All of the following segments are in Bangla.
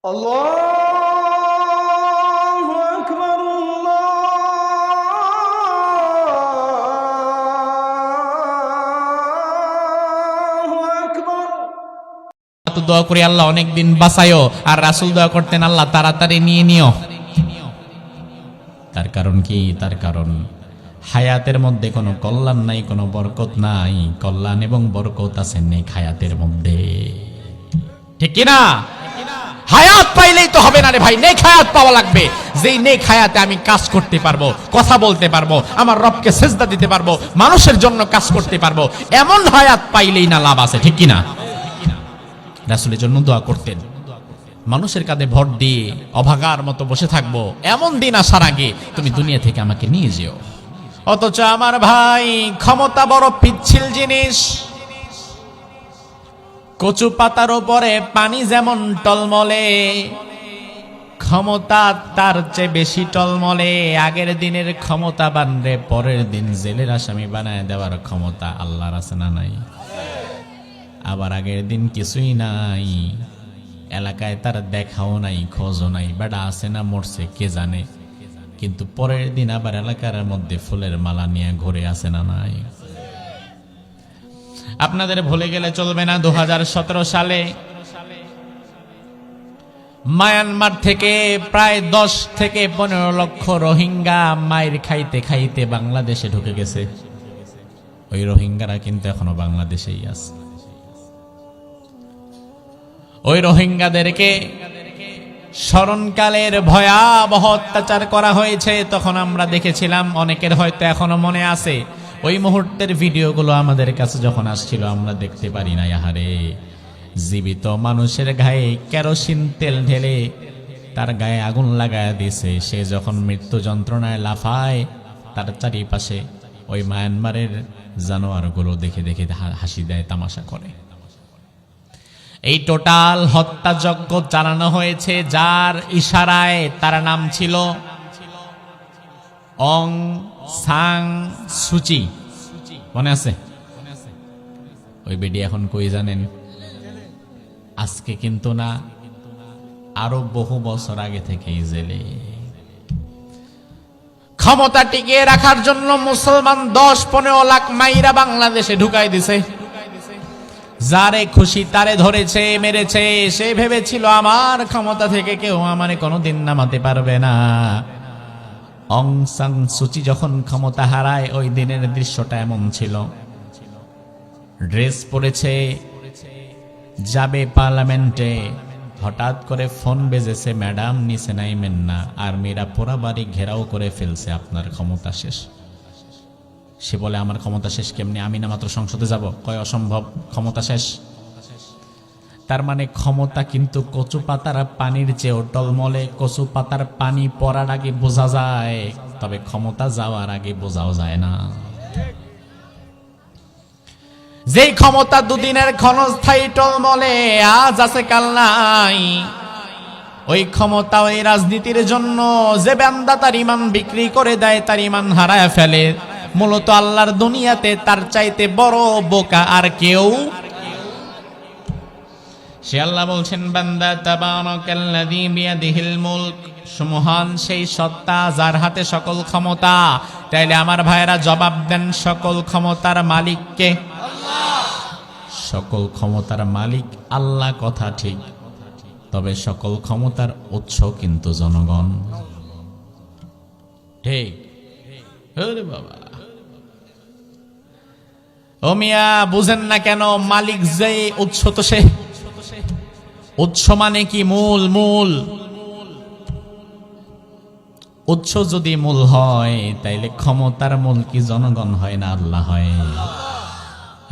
আল্লাহু আকবার, আল্লাহু আকবার। তো দোয়া করি আল্লাহ অনেকদিন বাঁচায়ও, আর রাসূল দোয়া করতেন আল্লাহ তাড়াতাড়ি নিয়ে নিও। তার কারণ কি? তার কারণ হায়াতের মধ্যে কোনো কল্যাণ নাই, কোনো বরকত নাই। কল্যাণ এবং বরকত আছে নেক হায়াতের মধ্যে, ঠিক কি না? হায়াত পাইলেই তো হবে না রে ভাই, নেক হায়াত পাওয়া লাগবে। যেই নেক হায়াতে আমি কাজ করতে পারবো, কথা বলতে পারবো, আমার রবকে সেজদা দিতে পারবো, মানুষের জন্য কাজ করতে পারবো, এমন হায়াত পাইলেই না লাভ আছে, ঠিক কি না? রাসূলের জন্য দোয়া করতেন, মানুষের কাঁধে ভর দিয়ে অভাগার মতো বসে থাকবো, এমন দিন আসার আগে তুমি দুনিয়া থেকে আমাকে নিয়ে যেও। অথচ আমার ভাই, ক্ষমতা বড় পিচ্ছিল জিনিস। কচু পাতার উপরে পানি যেমন টলমলে, ক্ষমতা তার চেয়ে বেশি টলমলে। আগের দিনের ক্ষমতা বানরে পরের দিন জেলের আসামি বানায় দেওয়ার ক্ষমতা আল্লাহর আছে না নাই? আবার আগের দিন কিছুই নাই, এলাকায় তার দেখাও নাই, খোঁজও নাই, বেড়া আছে না মরছে কে জানে, কিন্তু পরের দিন আবার এলাকার মধ্যে ফুলের মালা নিয়ে ঘুরে আছে না নাই? আপনাদের ভুলে গেলে চলবে না। 2017 সালে মায়ানমার থেকে প্রায় 10 থেকে 15 লক্ষ রোহিঙ্গা মায়ের খাইতে খাইতে বাংলাদেশে ঢুকে গেছে। ওই রোহিঙ্গারা কিন্তু এখনো বাংলাদেশেই আছে। ওই রোহিঙ্গাদেরকে স্মরণকালের ভয়াবহ অত্যাচার করা হয়েছে, তখন আমরা দেখেছিলাম। অনেকের হয়তো এখনো মনে আছে ওই মুহূর্তের ভিডিওগুলো আমাদের কাছে যখন আসছিল, আমরা দেখতে পারি না। আহারে, জীবিত মানুষের গায়ে কেরোসিন তেল ঢেলে তার গায়ে আগুন লাগায় দিয়েছে। সে যখন মৃত্যু যন্ত্রণায় লাফায়, তার চারিপাশে ওই মায়ানমারের জানোয়ারগুলো দেখে দেখে হাসি দেয়, তামাশা করে। এই টোটাল হত্যাযজ্ঞ চালানো হয়েছে যার ইশারায়। তার নাম ছিল অং সান সুচি, মনে আছে? ওই বেডি এখন কই জানেন? আজকে কিন্তু না, আরো বহু বছর আগে থেকেই জেলে। ক্ষমতা টিকিয়ে রাখার জন্য মুসলমান 10-15 লাখ মাইরা বাংলাদেশে ঢুকাই দিছে। যারে খুশি তারে ধরেছে, মেরেছে। সে ভেবেছিল আমার ক্ষমতা থেকে কেউ আমারে কোনোদিন নামাতে পারবে না। অং সান সুচি যখন ক্ষমতা হারায়, ওই দিনের দৃশ্যটা এমন ছিল। ড্রেস পরেছে, যাবে পার্লামেন্টে, হঠাৎ করে ফোন বেজেছে, ম্যাডাম নিচে নাইমেন না। আর্মিরা পুরা বাড়ি ঘেরাও করে ফেলছে, আপনার ক্ষমতা শেষ। সে বলে আমার ক্ষমতা শেষ কেমনি? আমি না মাত্র সংসদে যাব। কয় অসম্ভব, ক্ষমতা শেষ। তার মানে ক্ষমতা কিন্তু কচু পাতার পানির চেয়েও টলমলে। কচু পাতার পানি পড়ার আগে বোঝা যায়, তবে ক্ষমতা যাওয়ার আগে বোঝাও যায় না। যেই ক্ষমতা দুদিনের ক্ষণস্থায়ী টলমলে, আজ আছে কাল নাই, ওই ক্ষমতা ওই রাজনীতির জন্য যে বান্দা তার ইমান বিক্রি করে দেয়, তার ইমান হারায় ফেলে। মূলত আল্লাহর দুনিয়াতে তার চাইতে বড় বোকা আর কেউ। সে আল্লাহ বলছেন, বান্দা তাবারাকাল্লাযী বিয়াদিহিল মুলক, সুমহান সেই সত্তা যার হাতে সকল ক্ষমতা। তাইলে আমার ভাইয়েরা জবাব দেন, সকল ক্ষমতার মালিক কে? আল্লাহ। সকল ক্ষমতার মালিক আল্লাহ, কথা ঠিক, তবে সকল ক্ষমতার উৎস কিন্তু জনগণ, ঠিক? ওরে বাবা, ও মিয়া বুঝেন না কেন? মালিক যে উৎস, তো সে উৎস মানে কি? মূল। মূল উৎস যদি মূল হয়, তাইলে ক্ষমতার মূল কি জনগণ হয় না আল্লাহ হয়?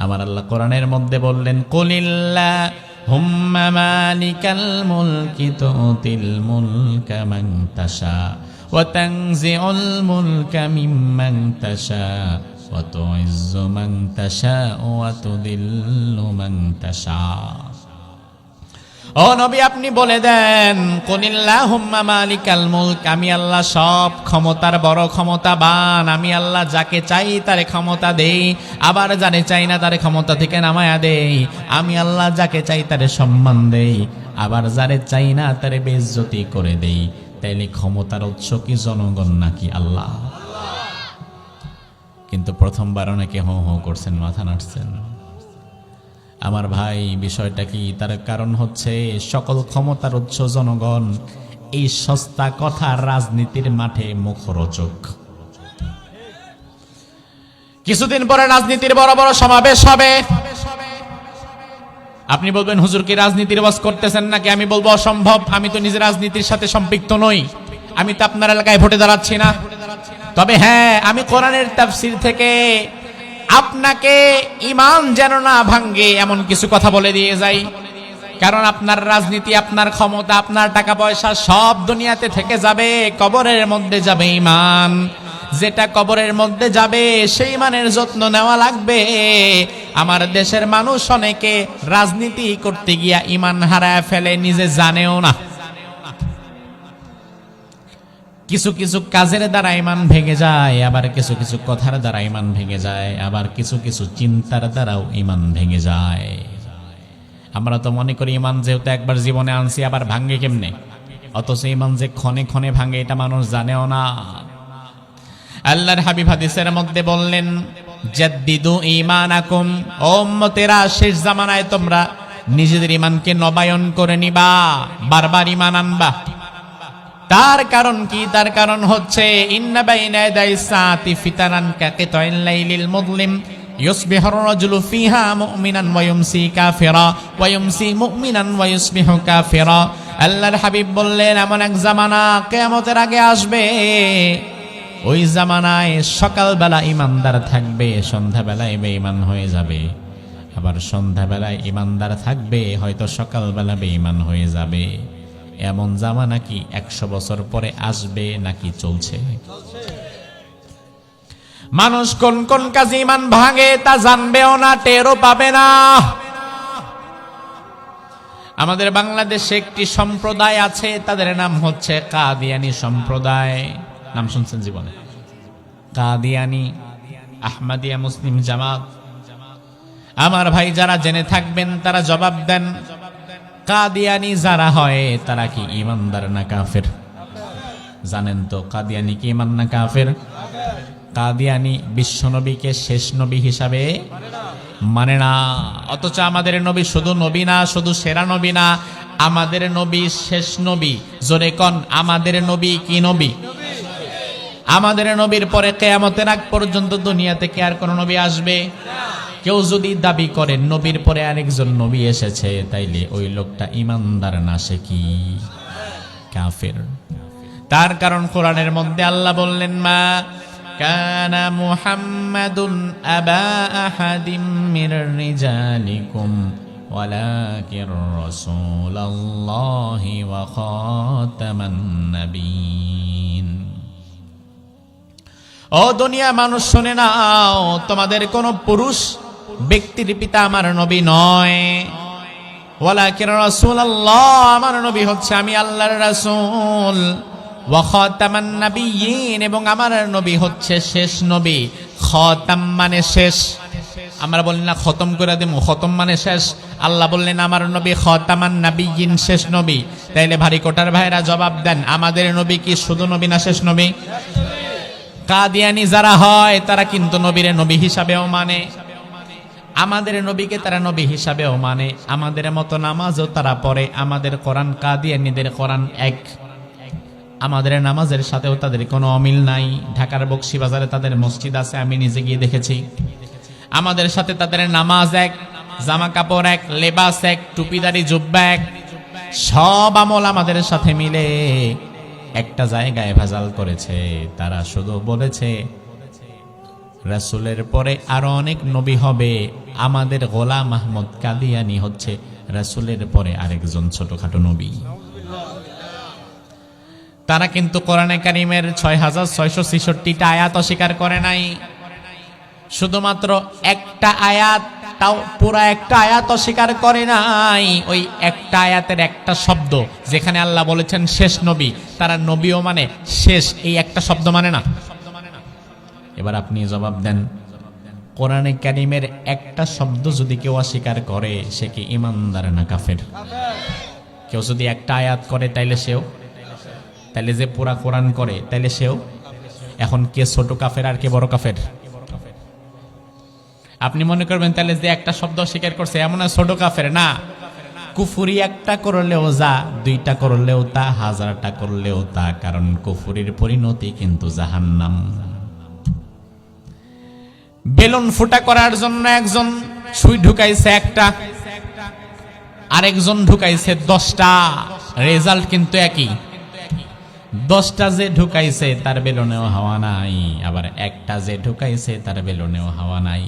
আমার আল্লাহ কোরআনের মধ্যে বললেন, কুলিল্লাহুম্মা মালিকাল মুলকি তুতিল মুলকা মান তাশা ওয়া তানজিউল মুলকা মিম্মান তাশা ওয়া তুইজ্জু মান তাশা ওয়া তুযিল্লু মান তাশা। ও নবী, আপনি বলে দেন, কুলিল্লাহুম্মা মালিকাল মুলক, আমি আল্লাহ সব ক্ষমতার বড় ক্ষমতাবান। আমি আল্লাহ যাকে চাই তারে ক্ষমতা দেই, আবার যারে চাই না তারে ক্ষমতা থেকে নামায়া দেই। আমি আল্লাহ যাকে চাই তারে সম্মান দেই, আবার যারে চাই না তারে বেইজ্জতি করে দেই, তাইলে ক্ষমতার উৎস কি জনগণ নাকি আল্লাহ? কিন্তু প্রথমবার অনেকে হো হো করছেন, মাথা নাড়ছেন। আমার ভাই, বিষয়টা কি? তার কারণ হচ্ছে সকল ক্ষমতার উৎস জনগণ। এই সস্তা কথা রাজনীতির মাঠে মুখরোচক। কিছুদিন পরে রাজনীতির বড় বড় সমাবেশ হবে। আপনি বলবেন, হুজুর কি রাজনীতির ওয়াজ করতেছেন নাকি? আমি বলবো অসম্ভব, আমি তো নিজে রাজনীতির সাথে সম্পৃক্ত নই, আমি তো আপনার এলাকায় ভোটে দাঁড়াচ্ছি না। তবে হ্যাঁ, আমি কোরআনের তাফসীর থেকে আপনাকে ঈমান যেন না ভাঙ্গে এমন কিছু কথা বলে দিয়ে যাই। কারণ আপনার রাজনীতি, আপনার ক্ষমতা, আপনার টাকা পয়সা সব দুনিয়াতে থেকে যাবে, কবরের মধ্যে যাবে ঈমান। যেটা কবরের মধ্যে যাবে সেই ঈমানের যত্ন নেওয়া লাগবে। আমার দেশের মানুষ অনেকে রাজনীতি করতে গিয়া ঈমান হারায় ফেলে, নিজে জানেও না। কিছু কিছু কাজের দ্বারা ঈমান ভেঙে যায়, আবার কিছু কিছু কথার দ্বারা ঈমান ভেঙে যায়, আবার কিছু কিছু চিন্তার দ্বারাও ঈমান ভেঙে যায়। আমরা তো মনে করি ঈমান যেহেতু একবার জীবনে আনছি, আবার ভাঙ্গে কেমনে? অথচ ঈমান যে ক্ষণে ক্ষণে ভাঙ্গে এটা মানুষ জানেও না। আল্লাহর হাবিব হাদিসের মধ্যে বললেন, জাদ্দিদু ঈমানাকুম, ও উম্মতেরা, শেষ জামানায় তোমরা নিজেদের ঈমানকে নবায়ন করে নিবা, বারবার ঈমান আনবা। তার কারণ কি? তার কারণ হচ্ছে ইন্না বাইনা ইয়াদাই সাআতি ফিতানান কাকিতাইল লাইলিল মুযলিম ইউসবিহুর রাজুলু ফিহা মুমিনান ওয়া ইউমসি কাফিরা ওয়া ইউমসি মুমিনান ওয়া ইউসবিহু কাফিরা। আল্লাহর হাবিব বললেন, এমন এক জামানা কিয়ামতের আগে আসবে, ওই জামানায় সকালবেলা ঈমানদার থাকবে, সন্ধ্যাবেলায় বেঈমান হয়ে যাবে। আবার সন্ধ্যাবেলায় ঈমানদার থাকবে, হয়তো সকালবেলা বেঈমান হয়ে যাবে। এমন জামানা কি 100 বছর পরে আসবে নাকি চলছে? মানুষ কোন কোন কাজে ঈমান ভাঙে তা জানবেও না, টেরও পাবে না। আমাদের বাংলাদেশে একটি সম্প্রদায় আছে, তাদের নাম হচ্ছে কাদিয়ানী সম্প্রদায়। নাম শুনছেন জীবনে? কাদিয়ানী, আহমদিয়া মুসলিম জামাত। আমার ভাই, যারা জেনে থাকবেন তারা জবাব দেন, কাদিয়ানী যারা হয় তারা কি ঈমানদার না কাফের? জানেন তো কাদিয়ানী কি ঈমান না কাফের? কাদিয়ানী বিশ্বনবীকে শেষ নবী হিসাবে মানে না। অথচ আমাদের নবী শুধু নবী না, শুধু সেরা নবী না, আমাদের নবী শেষ নবী। জোরে কোন, আমাদের নবী কি নবী? আমাদের নবীর পরে কিয়ামতের আগ পর্যন্ত দুনিয়া থেকে আর কোন নবী আসবে? কেউ যদি দাবি করে নবীর পরে আরেকজন নবী এসেছে, তাইলে ওই লোকটা ঈমানদার না, সে কি কাফের। তার কারণ কোরআনের মধ্যে আল্লাহ বললেন, মা কানা মুহাম্মাদুন আবা আহাদিম মির রিজালিকুম ওয়ালাকির রাসূলুল্লাহি ওয়া খাতামান নাবিয়্যিন। ও দুনিয়া মানুষ, শুনে নাও, তোমাদের কোন পুরুষ ব্যক্তির পিতা আমার নবী নয়। ওয়ালাকির রাসূলুল্লাহ, আমার নবী হচ্ছে আমি আল্লাহর রাসূল। ওয়া খাতামান নাবিয়্যিন, এবং আমার নবী হচ্ছে শেষ নবী। খাতাম মানে শেষ। আমরা বলি না খতম করে দেব, খতম মানে শেষ। আল্লাহ বললেন আমার নবী খাতামান নাবিয়্যিন, শেষ নবী। তাইলে ভারী কোটার ভাইরা জবাব দেন, আমাদের নবী কি শুধু নবী না শেষ নবী? কাদিয়ানী যারা হয় তারা কিন্তু নবীরে নবী হিসাবেও মানে, আমাদের নবীকে তারা নবী হিসাবেও মানে, আমাদের মতো নামাজও তারা পড়ে। আমাদের কোরআন কাদিয়ানীদের কোরআন এক, আমাদের নামাজের সাথেও তাদের কোনো অমিল নাই। ঢাকার বকশীবাজারে তাদের মসজিদ আছে, আমি নিজে গিয়ে দেখেছি। আমাদের সাথে তাদের নামাজ এক, জামা কাপড় এক, লেবাস এক, টুপিদারি জুব্বা এক, সব আমল আমাদের সাথে মিলে। একটা জায়গায় ভেজাল করেছে, তারা শুধু বলেছে রাসূলের পরে আরো অনেক নবী হবে, আমাদের গোলাম আহমদ কাদিয়ানী হচ্ছে রাসূলের পরে আরেকজন ছোটখাটো নবী। তারা কিন্তু কোরআনে কারীমের 6666টা আয়াত অস্বীকার করে নাই, শুধুমাত্র একটা আয়াত, তাও পুরা একটা আয়াত অস্বীকার করে নাই। ওই একটা আয়াতের একটা শব্দ যেখানে আল্লাহ বলেছেন শেষ নবী, তারা নবীও মানে শেষ, এই একটা শব্দ মানে না। এবার আপনি জবাব দেন, কোরআনে কারীমের একটা শব্দ যদি কেউ অস্বীকার করে, সে কি ঈমানদার না কাফের? কেউ যদি একটা আয়াত করে তাইলে সেও, তাইলে যে পুরা কোরআন করে তাইলে সেও। এখন কে ছোট কাফের আর কে বড় কাফের? আপনি মনে করবেন তাহলে যে একটা শব্দ স্বীকার করছে এমন ছোট কাফের না। কুফুরি একটা করলেও যা, দুইটা করলেও তা, হাজারটা করলেও তা, কারণ কুফুরির পরিণতি কিন্তু জাহান্নাম। বেলুন ফুটা করার জন্য একজন সুই ঢুকাইছে একটা, আরেকজন ঢুকাইছে 10টা, রেজাল্ট কিন্তু একই। 10টা যে ঢুকাইছে তার বেলুনেও হাওয়া নাই, আবার একটা যে ঢুকাইছে তার বেলুনেও হাওয়া নাই।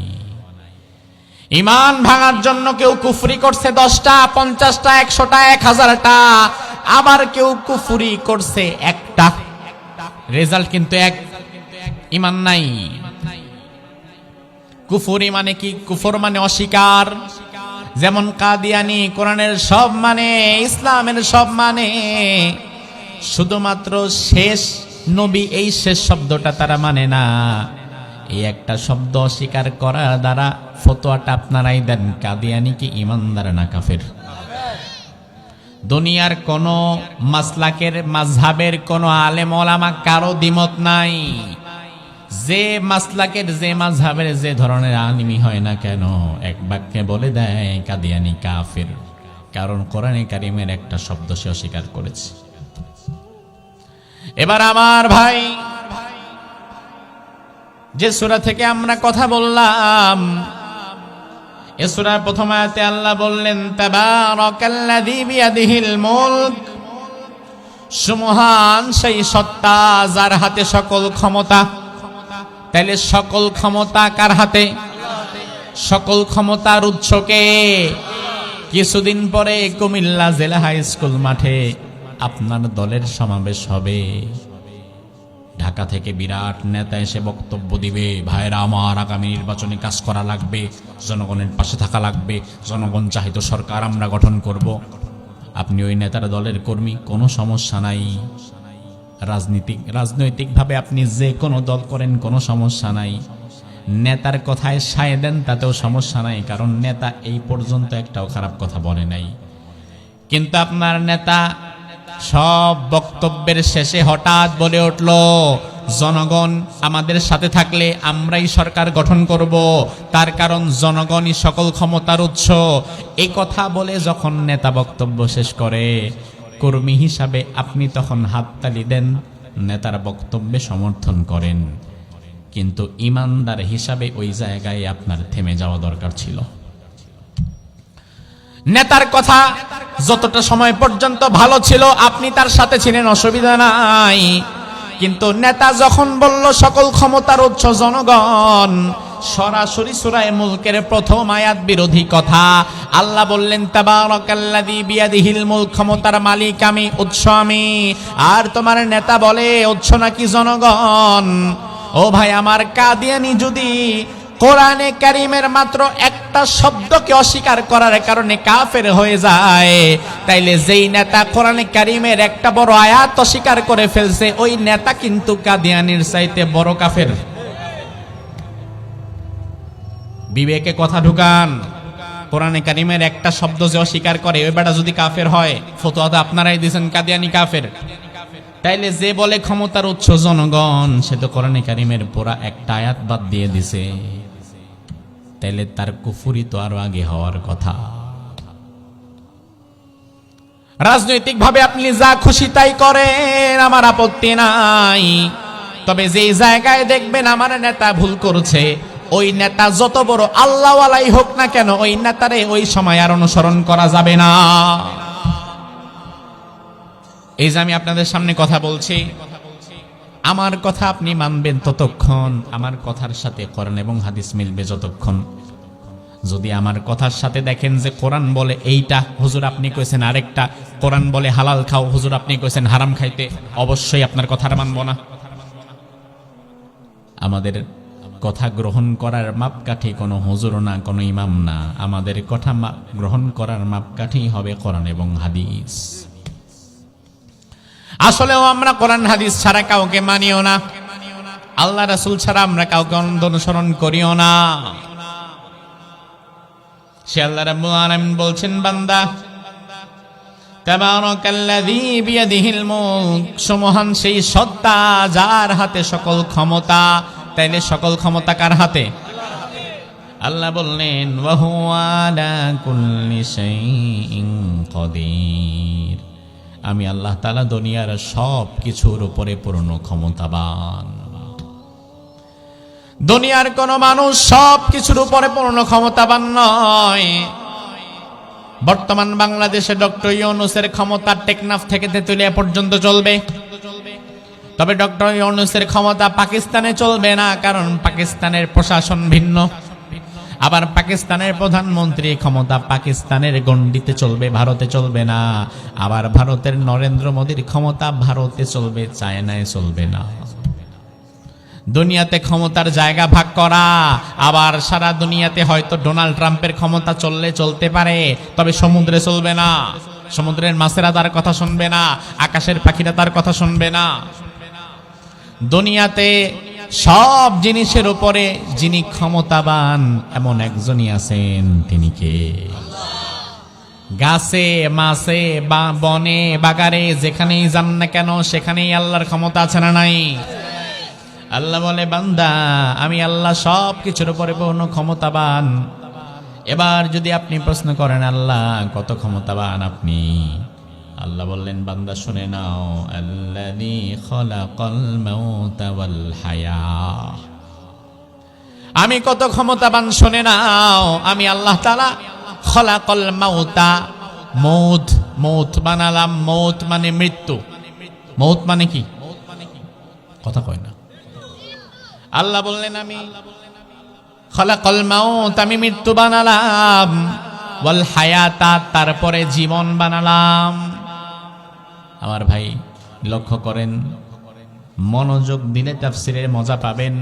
ঈমান ভাঙার জন্য কেউ কুফরি করছে 10টা, 50টা, 100টা, 1000টা, আবার কেউ কুফরি করছে একটা, রেজাল্ট কিন্তু এক, ঈমান নাই। কুফরি মানে কি? কুফর মানে অস্বীকার। যেমন কাদিয়ানি কোরআনের সব মানে, ইসলামের সব মানে, শুধুমাত্র শেষ নবী এই শেষ শব্দটা তারা মানে না। এই একটা শব্দ অস্বীকার করার দ্বারা ফতোয়াটা আপনারাই দেন, কাদিয়ানি কি ঈমানদার না কাফের? দুনিয়ার কোন মাসলাকের মাযহাবের কোন আলেম ওলামা কারো দ্বিমত নাই। যে মাসলাকের যে মাযহাবের যে ধরনের আলিমই হয় না কেন, এক বাক্যে বলে দেয় কাদিয়ানি কাফের, কারণ কোরআনে কারিমের একটা শব্দ সে অস্বীকার করেছে। এবার আমার ভাই, যে সূরা থেকে আমরা কথা বললাম, এই সূরার প্রথম আয়াতে আল্লাহ বললেন তাবারাকাল্লাযী বিয়াদিহিল মুলক, সুমহান সেই সত্তা যার হাতে সকল ক্ষমতা। তাইলে সকল ক্ষমতা কার হাতে? সকল ক্ষমতার উৎসকে। কিছুদিন পরে কুমিল্লা জেলা হাই স্কুল মাঠে আপনার দলের সমাবেশ হবে। ঢাকা থেকে বিরাট নেতা এসে বক্তব্য দিবে, ভাইরা আমার আগামী নির্বাচনে কাজ করা লাগবে, জনগণের পাশে থাকা লাগবে, জনগণ চাহিত সরকার আমরা গঠন করব। আপনি ওই নেতার দলের কর্মী, কোনো সমস্যা নাই। রাজনৈতিকভাবে আপনি যে কোনো দল করেন, কোনো সমস্যা নাই। নেতার কথায় সায় দেন, তাতেও সমস্যা নাই, কারণ নেতা এই পর্যন্ত একটাও খারাপ কথা বলে নাই। কিন্তু আপনার নেতা সব বক্তব্যের শেষে হঠাৎ বলে উঠল, জনগণ আমাদের সাথে থাকলে আমরাই সরকার গঠন করব, তার কারণ জনগণই সকল ক্ষমতার উৎস। এই কথা বলে যখন নেতা বক্তব্য শেষ করে, কর্মী হিসাবে আপনি তখন হাততালি দেন, নেতার বক্তব্যে সমর্থন করেন। কিন্তু ঈমানদার হিসাবে ওই জায়গায় আপনার থেমে যাওয়া দরকার ছিল। নেতার কথা যতটা সময় পর্যন্ত ভালো ছিল আপনি তার সাথে ছিলেন, অসুবিধা নাই। কিন্তু নেতা যখন বলল সকল ক্ষমতার উৎস জনগণ, সরাসরি সূরা মুলকের প্রথম আয়াত বিরোধী কথা। আল্লাহ বললেন তাবারাকাল্লাযী বিয়াদিহিল মুলক, ক্ষমতার মালিক আমি, উৎস আমি। আর তোমার নেতা বলে উৎস নাকি জনগণ। ও ভাই আমার, কাদিয়ানি যদি কোরআনে কারিমের মাত্র একটা শব্দকে অস্বীকার করার কারণে কাফের হয়ে যায়, তাইলে যেই নেতা কোরআনে কারিমের একটা বড় আয়াত অস্বীকার করে ফেলছে, ওই নেতা কিন্তু কাদিয়ানির চাইতে বড় কাফের। বিবেকে কথা ঢুকান। কোরআনে কারিমের একটা শব্দ যে অস্বীকার করে, ওই বেটা যদি কাফের হয়, ফতোয়া তো আপনারাই দিয়েছেন কাদিয়ানি কাফের। তাইলে যে বলে ক্ষমতার উৎস জনগণ, সে তো কোরআনে কারিমের পুরা একটা আয়াত বাদ দিয়ে দিছে। তাইলে তার কুফরি তো আরো আগে হওয়ার কথা। রাজনৈতিক ভাবে আপনি যা খুশি তাই করেন, আমার আপত্তি নাই। তবে যে জায়গায় দেখবেন আমার নেতা ভুল করছে, ওই নেতা যত বড় আল্লাহওয়ালাই হোক না কেন, ওই নেতারে ওই সময় আর অনুসরণ করা যাবে না। এই যে আমি আপনাদের সামনে কথা বলছি, আমার কথা আপনি মানবেন ততক্ষণ, আমার কথার সাথে কোরআন এবং হাদিস মিলবে যতক্ষণ। যদি আমার কথার সাথে দেখেন যে কোরআন বলে এইটা, হুজুর আপনি কইছেন আরেকটা, কোরআন বলে হালাল খাও, হুজুর আপনি কইছেন হারাম খাইতে, অবশ্যই আপনার কথা মানব না। আমাদের কথা গ্রহণ করার মাপকাঠি কোনো হুজুর না, কোনো ইমাম না। আমাদের কথা গ্রহণ করার মাপকাঠি হবে কোরআন এবং হাদিস। আসলেও আমরা কোরআন হাদিস ছাড়া কাউকে মানিও না, আল্লাহ রাসূল ছাড়া আমরা কাউকে অনুসরণ করিও না। সে আল্লাহ রাব্বুল আলামিন বলছেন, বান্দা তাবারাকাল্লাযী বিয়াদিহিল মুলক, সুমহান সেই সত্তা যার হাতে সকল ক্ষমতা। তাইলে সকল ক্ষমতা কার হাতে? আল্লাহ বললেন ওয়া হুয়া আলা কুল্লি শাইইন কাদির, আমি আল্লাহ তাআলা দুনিয়ার সব কিছুর উপরে পূর্ণ ক্ষমতাবান। দুনিয়ার কোন মানুষ সব কিছুর উপরে পূর্ণ ক্ষমতাবান নয়। বর্তমান বাংলাদেশে ডক্টর ইউনূসের ক্ষমতা টেকনাফ থেকে তেতুলিয়া পর্যন্ত চলবে, তবে ডক্টর ইউনূসের ক্ষমতা পাকিস্তানে চলবে না, কারণ পাকিস্তানের প্রশাসন ভিন্ন। আবার পাকিস্তানের প্রধানমন্ত্রী ক্ষমতা পাকিস্তানের গণ্ডিতে চলবে, ভারতে চলবে না। আবার ভারতের নরেন্দ্র মোদীর ক্ষমতা ভারতে চলবে, চায়নায় চলবে না। দুনিয়াতে ক্ষমতার জায়গা ভাগ করা। আবার সারা দুনিয়াতে হয়তো ডোনাল্ড ট্রাম্পের ক্ষমতা চললে চলতে পারে, তবে সমুদ্রে চলবে না। সমুদ্রের মাছেরা তার কথা শুনবে না, আকাশের পাখিরা তার কথা শুনবে না। দুনিয়াতে সব জিনিসের উপরে যিনি ক্ষমতাবান এমন একজনই আছেন, তিনি কে? গাছে মাছে বনে বাগারে যেখানেই যান না কেন সেখানেই আল্লাহর ক্ষমতা আছে না নাই? আল্লাহ বলে, বান্দা আমি আল্লাহ সব কিছুর উপরে পূর্ণ ক্ষমতাবান। এবার যদি আপনি প্রশ্ন করেন আল্লাহ কত ক্ষমতাবান আপনি, আল্লাহ বললেন, বান্দা শুনে নাও, আল্লাযী খালাকাল মাউতা ওয়াল হায়া, আমি কত ক্ষমতাবান শুনে নাও। আমি আল্লাহ তাআলা খালাকাল মাউতা, মৌত বানালাম। মৌত মানে মৃত্যু। মৌত মানে কি? কথা কয় না। আল্লাহ বললেন আমি খালাকাল মাউত, আমি মৃত্যু বানালাম, ওয়াল হায়াতা, তারপরে জীবন বানালাম। আমার ভাই লক্ষ্য করেন, মনোযোগ দিলে তাফসীরের মজা পাবেন।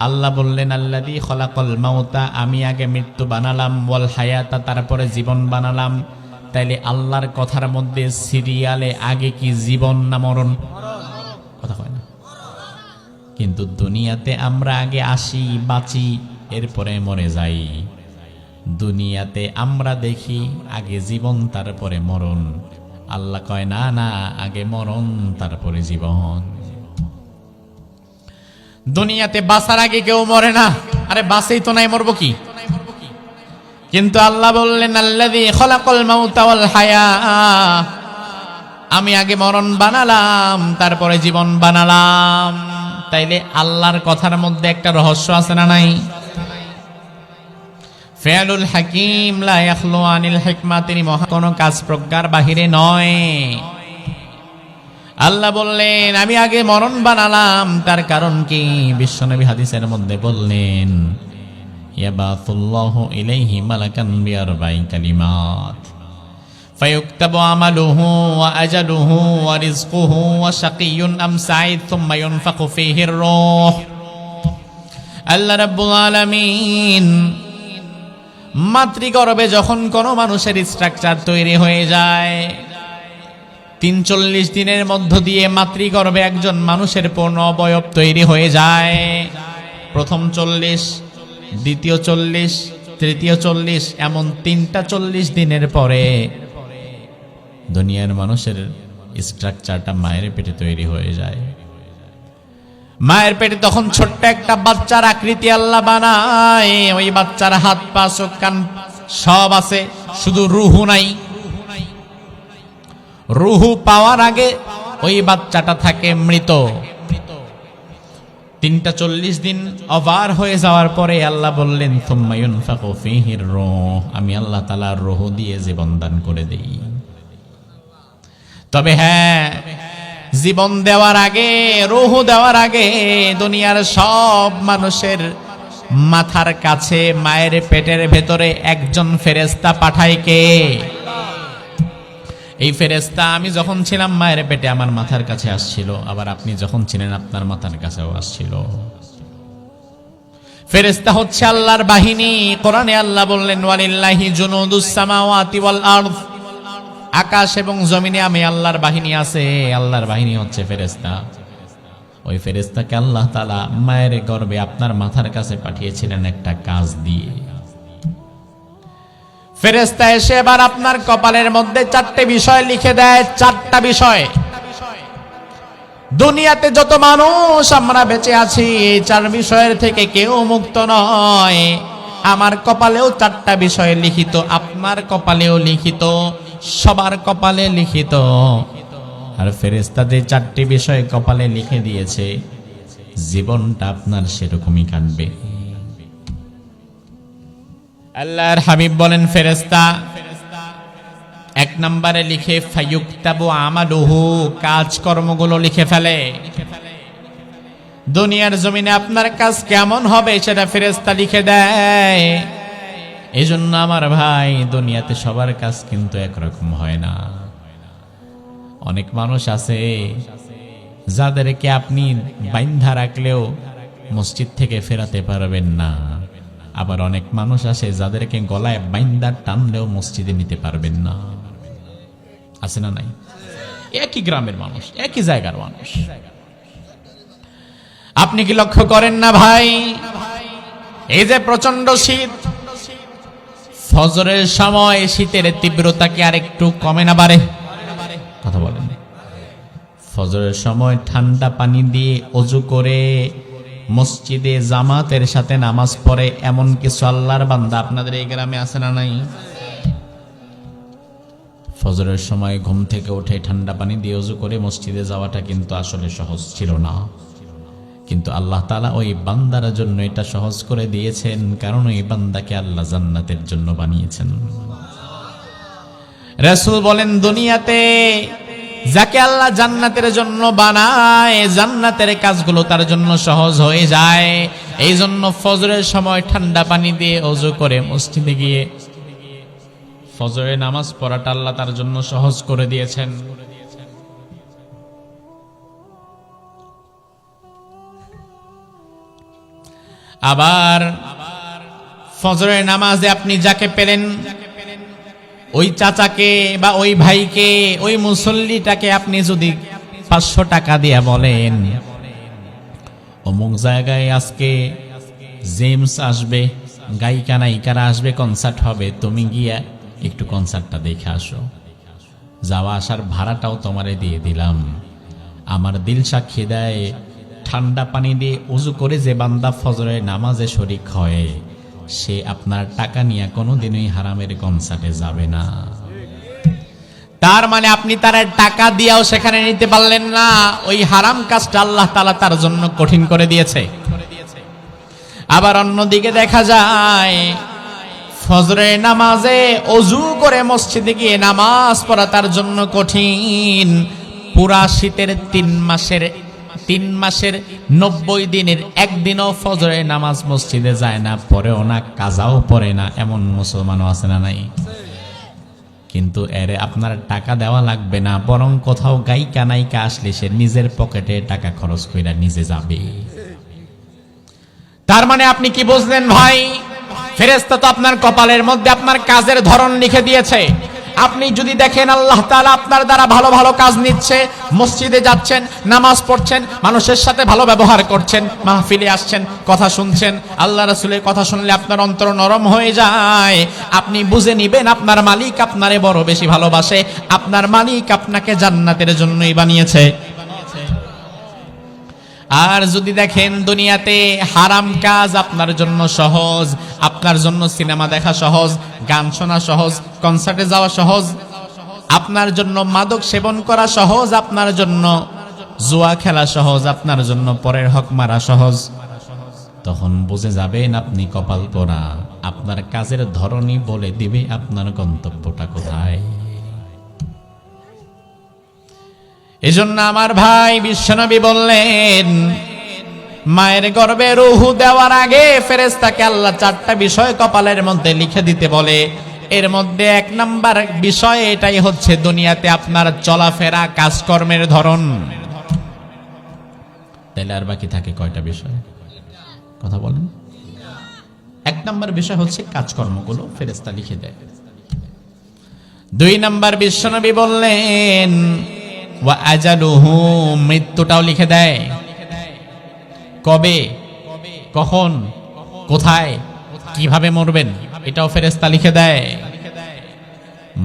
আল্লাহ বললেন আল্লাযী খালাকাল মাউতা, আমি আগে মৃত্যু বানালাম, ওয়াল হায়াতা, তারপরে জীবন বানালাম। তাইলে আল্লাহর কথার মধ্যে সিরিয়ালে আগে কি জীবন না মরণ? কথা কয় না। কিন্তু দুনিয়াতে আমরা আগে আসি, বাঁচি, এরপরে মরে যাই। দুনিয়াতে আমরা দেখি আগে জীবন তারপরে মরণ। আল্লাহ কয় না না, আগে মরণ তারপরে জীবন। দুনিয়াতে বাঁচার আগে কেউ মরে না। আরে বাঁচেই তো নাই, মরবো কি? কিন্তু আল্লাহ বললেন আল্লাযী খালাকাল মাউতা ওয়াল হায়া, আমি আগে মরণ বানালাম তারপরে জীবন বানালাম। তাইলে আল্লাহর কথার মধ্যে একটা রহস্য আছে না নাই? ফিআলুল হাকিম লা ইয়াখলু আনিল হিকমা, তিনি মহা কোনো কাজ প্রজ্ঞার বাহিরে নয়। আল্লাহ বললেন আমি আগে মরণ বানালাম, তার কারণ কি? বিশ্বনবী হাদিসের মধ্যে বললেন ইয়াবাতুল্লাহু ইলাইহি মালাকান বিআরবা'i কালিমাত ফায়ুকতাবু আমালুহু ওয়া আজালুহু ওয়া রিজকুহু ওয়া শাকিয়্যুন আম সাঈদ থুম্মা ইউনফাকু ফীহির রূহ। আল্লাহ রাব্বুল আলামিন মাতৃগর্ভে যখন কোনো মানুষের স্ট্রাকচার তৈরি হয়ে যায়, ৪৩ দিনের মধ্য দিয়ে মাতৃগর্ভে একজন মানুষের পূর্ণ অবয়ব তৈরি হয়ে যায়। প্রথম ৪০, দ্বিতীয় ৪০, তৃতীয় ৪০, এমন ৩টা ৪০ দিনের পরে দুনিয়ার মানুষের স্ট্রাকচারটা মায়ের পেটে তৈরি হয়ে যায়। মায়ের পেটে তখন ছোট্ট একটা বাচ্চার আকৃতি আল্লাহ বানায়। ওই বাচ্চার হাত পা চোখ কান সব আছে, শুধু রুহু নাই। রুহু পাওয়ার আগে ওই বাচ্চাটা থাকে মৃত। ৩টা ৪০ দিন ওভার হয়ে যাওয়ার পরে আল্লাহ বললেন থুম্মা ইউনফাকু ফীহির রূহ, আমি আল্লাহ তাআলা রূহ দিয়ে জীবন দান করে দেই। তবে হ্যাঁ, জীবন দেওয়ার আগে, রূহ দেওয়ার আগে দুনিয়ার সব মানুষের মাথার কাছে মায়ের পেটের ভেতরে একজন ফেরেশতা পাঠায় কে? এই ফেরেশতা আমি যখন ছিলাম মায়ের পেটে আমার মাথার কাছে আসছিল, আবার আপনি যখন ছিলেন আপনার মাথার কাছেও আসছিল। ফেরেশতা হচ্ছে আল্লাহর বাহিনী। কোরআনে আল্লাহ বললেন ওয়ালিল্লাহি জুনুদুস সামাওয়াতি ওয়াল আরদ, আকাশ এবং জমিনে আমি আল্লাহর বাহিনী আছে। আল্লাহর বাহিনী হচ্ছে ফেরেশতা। ওই ফেরেশতাকে আল্লাহ তাআলা মায়ের গর্ভে আপনার মাথার কাছে পাঠিয়েছিলেন একটা কাজ দিয়ে। ফেরেশতা এসে এবার আপনার কপালের মধ্যে 4টে বিষয় লিখে দেয়। 4টা বিষয়। দুনিয়াতে যত মানুষ আমরা বেঁচে আছি, এই 4 বিষয়ের থেকে কেউ মুক্ত নয়। আমার কপালেও 4টা বিষয় লিখিত, আপনার কপালেও লিখিত, সবার কপালে লিখিত। আর ফেরেশতা যে 4টি বিষয় কপালে লিখে দিয়েছে, জীবনটা আপনার সেরকমই কাটবে। আল্লাহর হাবিব বলেন, ফেরেশতা 1 নম্বরে লিখে ফায়ুক্তাবু আমালুহু, কাজকর্মগুলো লিখে ফেলে। দুনিয়ার জমিনে আপনার কাজ কেমন হবে সেটা ফেরেশতা লিখে দেয়। এজন্য আমার ভাই, দুনিয়াতে সবার কাজ কিন্তু একরকম হয় না। অনেক মানুষ আছে যাদেরকে আপনি বাইন্ধা রাখলেও মসজিদ থেকে ফেরাতে পারবেন না। আবার অনেক মানুষ আছে যাদেরকে গলায় বাইন্ধা টানলেও মসজিদে নিতে পারবেন না। আছে না নাই? একই গ্রামের মানুষ, একই জায়গার মানুষ। আপনি কি লক্ষ্য করেন না ভাই, এই যে প্রচন্ড শীত, ফজরের সময় শীতের তীব্রতা কি আর একটু কমে না বাড়ে? কথা বলেন। ফজরের সময় ঠান্ডা পানি দিয়ে ওযু করে মসজিদে জামাতের সাথে নামাজ পড়ে এমন কিছু আল্লাহর বান্দা আপনাদের এই গ্রামে আছে না নাই? ফজরের সময় ঘুম থেকে উঠে ঠান্ডা পানি দিয়ে ওযু করে মসজিদে যাওয়াটা কিন্তু আসলে সহজ ছিল না, কিন্তু আল্লাহ তাআলা ওই বান্দার জন্য এটা সহজ করে দিয়েছেন, কারণ ওই বান্দাকে আল্লাহ জান্নাতের জন্য বানিয়েছেন। রাসূল বলেন, দুনিয়াতে যাকে আল্লাহ জান্নাতের জন্য বানায়, জান্নাতের কাজগুলো তার জন্য সহজ হয়ে যায়। এই জন্য ফজরের সময় ঠান্ডা পানি দিয়ে ওযু করে মসজিদে গিয়ে ফজরের নামাজ পড়াটা আল্লাহ তার জন্য সহজ করে দিয়েছেন। আবার ফজরের নামাজে আপনি যাকে পেলেন, ওই চাচাকে বা ওই ভাইকে, ওই মুসল্লিটাকে আপনি যদি 500 টাকা দিয়ে বলেন, অমুক জায়গায় আজকে জেমস আসবে, গায়িকা নায়িকারা আসবে, কনসার্ট হবে, তুমি গিয়া একটু কনসার্টটা দেখে আসো, যাওয়া আসার ভাড়াটাও তোমারে দিয়ে দিলাম। আমার দিল সাক্ষী দেয়, ঠান্ডা পানি দিয়ে ওযু করে যে বান্দা ফজরের নামাজে শরীক হয়, সে আপনার টাকা নিয়ে কোনোদিনই হারামের কনসার্টে যাবে না। তার মানে আপনি তার টাকা দিয়েও সেখানে নিতে পারলেন না, ওই হারাম কাজটা আল্লাহ তাআলা তার জন্য কঠিন করে দিয়েছে। আবার অন্যদিকে দেখা যায়, ফজরের নামাজে ওযু করে মসজিদে গিয়ে নামাজ পড়া তার জন্য কঠিন। পুরা শীতের 3 মাসের 90 দিনের একদিনও ফজরের নামাজ মসজিদে যায় না, পড়েও না, কাজাও পড়ে না, এমন মুসলমানও আছে না নাই? কিন্তু এর আপনার টাকা দেওয়া লাগবে না, বরং কোথাও গায়িকা নায়িকা আসলে সে নিজের পকেটে টাকা খরচ কইরা নিজে যাবে। তার মানে আপনি কি বুঝলেন ভাই? ফেরেশতা তো আপনার কপালের মধ্যে আপনার কাজের ধরন লিখে দিয়েছে। আপনি যদি দেখেন আল্লাহ তাআলা আপনার দ্বারা ভালো ভালো কাজ নিচ্ছে, মসজিদে যাচ্ছেন, নামাজ পড়ছেন, মানুষের সাথে ভালো ব্যবহার করছেন, মাহফিলে আসছেন, কথা শুনছেন, আল্লাহ রাসূলের কথা শুনলে আপনার অন্তর নরম হয়ে যায়। আপনি বুঝে নিবেন আপনার মালিক আপনারে বড় বেশি ভালোবাসে, আপনার মালিক আপনাকে জান্নাতের জন্যই বানিয়েছে। আর যদি দেখেন দুনিয়াতে হারাম কাজ আপনার জন্য সহজ, আপনার জন্য সিনেমা দেখা সহজ, গান শোনা সহজ, কনসার্টে যাওয়া সহজ, আপনার জন্য মাদক সেবন করা সহজ, আপনার জন্য জুয়া খেলা সহজ, আপনার জন্য পরের হক মারা সহজ, তখন বুঝে যাবেন আপনি কপাল পোড়া। আপনার কাজের ধরনই বলে দিবে আপনার গন্তব্যটা কোথায়। এজন্য আমার ভাই বিশ্বনবী বললেন, মায়ের গর্ভে রূহ দেওয়ার আগে ফেরেশতাকে আল্লাহ 4টা বিষয় কপালের মধ্যে লিখে দিতে বলে। এর মধ্যে 1 নাম্বার বিষয় এটাই হচ্ছে দুনিয়াতে আপনার চলাফেরা, কাজকর্মের ধরন। তাহলে আর বাকি থাকে কয়টা বিষয়? কথা বলেন। 1 নাম্বার বিষয় হচ্ছে কাজকর্মগুলো ফেরেশতা লিখে দেয়। 2 নাম্বার বিশ্বনবী বললেন, ওয়া আজালুহু, মৃত্যুটাও লিখে দেয়। কবে, কখন, কোথায়, কিভাবে মরবেন এটাও ফেরেশতা লিখে দেয়।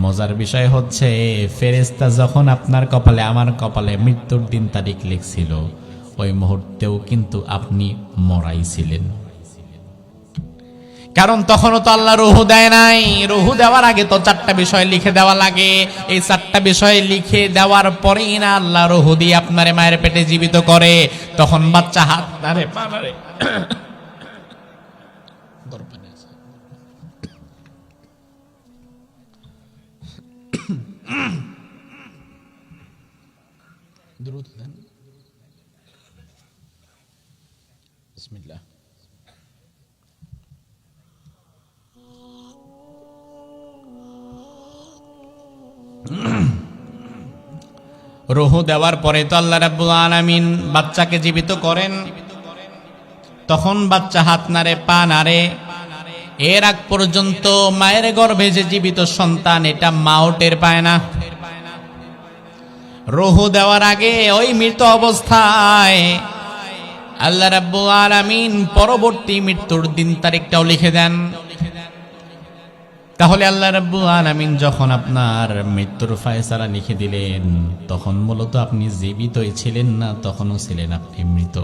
মজার বিষয় হচ্ছে ফেরেশতা যখন আপনার কপালে আমার কপালে মৃত্যুর দিন তারিখ লিখছিল ওই মুহূর্তেও কিন্তু আপনি মরাই ছিলেন। কারণ তখনও তো আল্লাহ রুহু দেয় নাই। রুহু দেওয়ার আগে তো 4টা বিষয় লিখে দেওয়া লাগে। এই 4টা বিষয় লিখে দেওয়ার পরেই না আল্লাহ রুহু দিয়ে আপনারে মায়ের পেটে জীবিত করে। তখন বাচ্চা হাত নাড়ে পা নাড়ে। দ্রুত দেন। বিসমিল্লাহ। রুহু দেওয়ার পরে তো আল্লাহ রাব্বুল আলামিন বাচ্চাকে জীবিত করেন। তখন বাচ্চা হাত নাড়ে পা নাড়ে। এর আগ পর্যন্ত মায়ের গর্ভে যে জীবিত সন্তান এটা মাও টের পায় না। রুহু দেওয়ার আগে ওই মৃত অবস্থায় আল্লাহ রাব্বুল আলামিন পরবর্তী মৃত্যুর দিন তারিখটাও লিখে দেন। তাহলে আল্লাহ রাব্বুল আলামিন যখন আপনার মৃত্যুর ফয়সালা লিখে দিলেন তখন মূলত আপনি জীবিতই ছিলেন না, তখনও ছিলেন আপনি মৃত।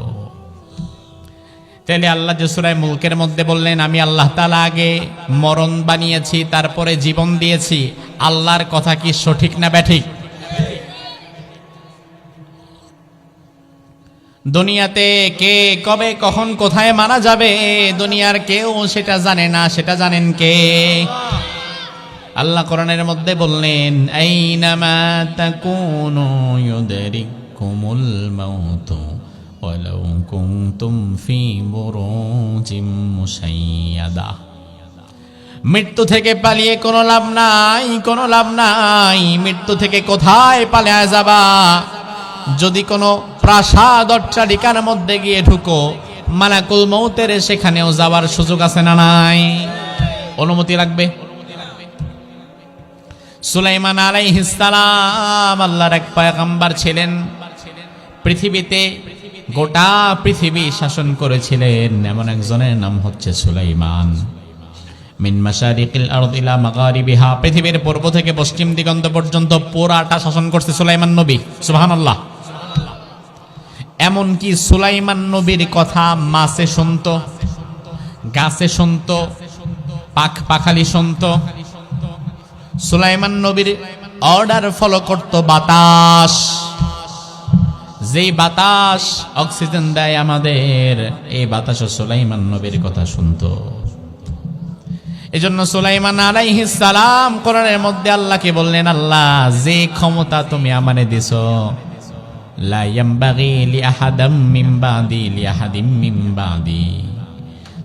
তাহলে আল্লাহ যে সূরা মুলকের মধ্যে বললেন আমি আল্লাহ তাআলা আগে মরণ বানিয়েছি তারপরে জীবন দিয়েছি, আল্লাহর কথা কি সঠিক না ব্যাঠিক? দুনিয়াতে কে কবে কখন কোথায় মারা যাবে দুনিয়ার কেউ সেটা জানে না, সেটা জানেন কে? আল্লাহ কোরআনের মধ্যে বললেন আইনামা তাকুনু ইউদরিকুমুল মাউত ওয়ালাউ কুনতুম ফি বুরুজিম মুশাইয়াদা। মৃত্যু থেকে পালিয়ে কোনো লাভ নাই, কোনো লাভ নাই। মৃত্যু থেকে কোথায় পালিয়ে যাবা? যদি কোনো প্রাসাদ অট্টালিকার মধ্যে গিয়ে ঢুকো মালাকুল মউতের সেখানেও যাওয়ার সুযোগ আছে না নাই? অনুমতি লাগবে। সুলাইমান আলাইহিস সালাম আল্লাহর এক পয়গম্বর ছিলেন। পৃথিবীতে গোটা পৃথিবী শাসন করেছিলেন এমন একজনের নাম হচ্ছে সুলাইমান। মিন মাশারিকিল আরদ ইলা মাগারিবিহা, পৃথিবীর পূর্ব থেকে পশ্চিম দিগন্ত পর্যন্ত পুরাটা শাসন করছে সুলাইমান নবী। সুবহানাল্লাহ। এমনকি সুলাইমান নবীর কথা মাছে শুনতো, গাছে শুনতো, পাখ পাখালি শুনতো। সুলাইমান নবীর অর্ডার ফলো করত বাতাস। যেই বাতাস অক্সিজেন দেয় আমাদের, এই বাতাসও সুলাইমান নবীর কথা শুনতো। এজন্য সুলাইমান আলাইহিস সালাম কোরআনের মধ্যে আল্লাহকে বললেন, আল্লাহ যে ক্ষমতা তুমি আমারে দিছো, লা ইয়ামবাগি লিআহাদাম মিন বাদি লিআহাদিম মিন বাদি,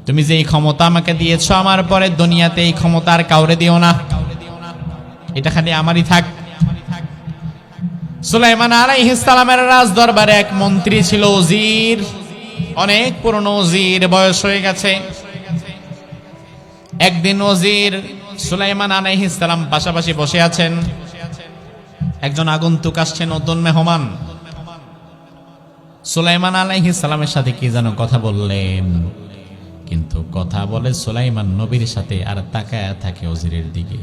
তুমি যে ক্ষমতা আমাকে দিয়েছো আমার পরে দুনিয়াতে এই ক্ষমতা আর কাউরে দিও না, এটা খালি আমারই থাক। সুলাইমান আলাইহিস সালামের রাজ দরবারে এক মন্ত্রী ছিল, ওজির, অনেক পুরনো ওজির, বয়স হয়ে গেছে। একদিন ওজির সুলাইমান আলাইহিস সালাম পাশাপাশি বসে আছেন। একজন আগন্তুক আসছে, নতুন মেহমান। সুলাইমান আলাইহিস সালামের সাথে কি যেন কথা বললেন, কিন্তু কথা বলে সুলাইমান নবীর সাথে আর তাকায় থাকে ওজিরের দিকে।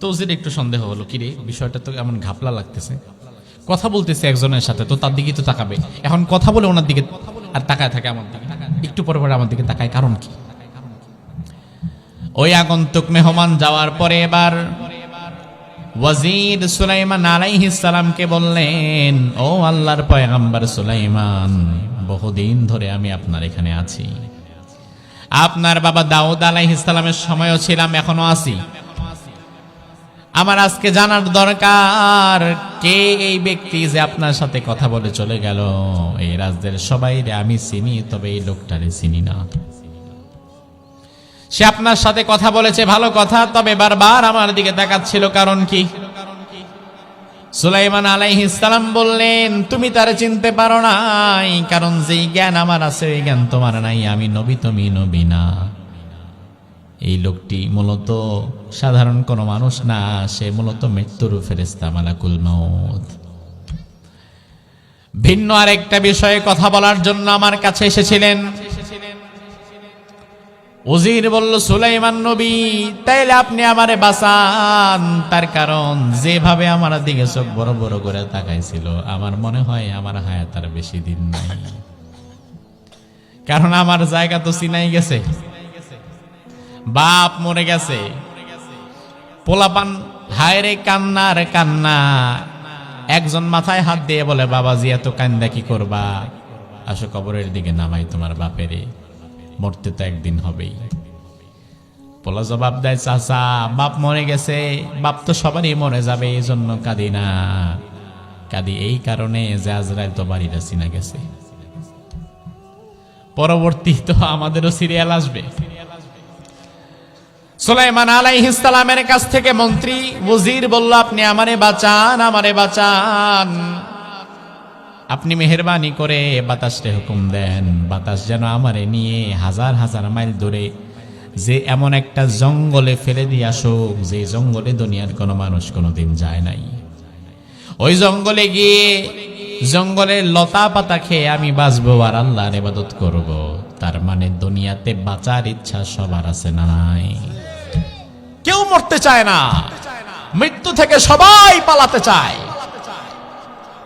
তো ওজির একটু সন্দেহ হলো, কি রে বিষয়টা তো এমন ঘাপলা লাগতেছে, কথা বলতেছে একজনের সাথে তো তার দিকেই তো তাকাবে, এখন কথা বলে ওনার দিকে আর তাকায় থাকে আমার দিকে, একটু পরে পরে আমার দিকে তাকায়, কারণ কি? ওই আগন্তুক মেহমান যাওয়ার পরে এবার ওয়াজির সুলাইমান আলাইহিস সালামকে বললেন, ও আল্লাহর পয়গম্বর সুলাইমান, বহুদিন ধরে আমি আপনার এখানে আছি। আপনার বাবা দাউদ আলাইহিস সালামের সময়ও ছিলাম, এখনো আছি। আমার আজকে জানার দরকার কে এই ব্যক্তি যে আপনার সাথে কথা বলে চলে গেল। এই রাজদের সবাই আমি চিনি, তবে এই লোকটারে চিনি না। সে আপনার সাথে কথা বলেছে, ভালো কথা, তবে বারবার আমার দিকে তাকাচ্ছিল, কারণ কি? সুলাইমান আলাইহিস সালাম বললেন, তুমি তারে চিনতে পারো নাই, কারণ যেই জ্ঞান আমার আছে ওই জ্ঞান তোমার নাই। আমি নবী, তুমি নবী না। এই লোকটি মূলত সাধারণ কোনো মানুষ না, সে মূলত মৃত্যুর ফেরেশতা মালাকুল মউত। ভিন্ন আরেকটা বিষয়ে কথা বলার জন্য আমার কাছে এসেছিলেন। উজির বলল, সুলাইমান নবী, তাইলে আপনি আমারে বাঁচান। তার কারণ যেভাবে আমার দিকে চোখ বড় বড় করে তাকাইছিল, আমার মনে হয় আমার হায়াত আর বেশি দিন নাই। কারণ আমার জায়গা তো চিনাই গেছে, বাপ মরে গেছে, পোলাপান হায় রে কান্নার কান্না। একজন মাথায় হাত দিয়ে বলে, বাবাজি এত কান্দা কি করবা, আসো কবরের দিকে নামাই তোমার বাপেরে, মরতে তো একদিন হবেই। পোলা জবাব দেয়, চাচা বাপ মরে গেছে, বাপ তো সবারই মরে যাবে, এই জন্য কাঁদি না, কাঁদি এই কারণে যে আজরাইল তো বাড়িটা চিনা গেছে, পরবর্তী তো আমাদেরও সিরিয়াল আসবে। সুলাইমান আলাইহিস সালামের কাছ থেকে মন্ত্রী ওজির বলল, আপনি আমারে বাঁচান, আমারে বাঁচান। আপনি মেহেরবানি করে বাতাসে হুকুম দেন, বাতাস যেন আমারে নিয়ে হাজার হাজার মাইল দূরে যে এমন একটা জঙ্গলে ফেলে দিয়ে আসুক, যে জঙ্গলে দুনিয়ার কোনো মানুষ কোনোদিন যায় নাই। ওই জঙ্গলে গিয়ে জঙ্গলের লতা পাতা খেয়ে আমি বাঁচবো আর আল্লাহর ইবাদত করব। তার মানে দুনিয়াতে বাঁচার ইচ্ছা সবার আছে না নাই? কেউ মরতে চায় না, মৃত্যু থেকে সবাই পালাতে চায়।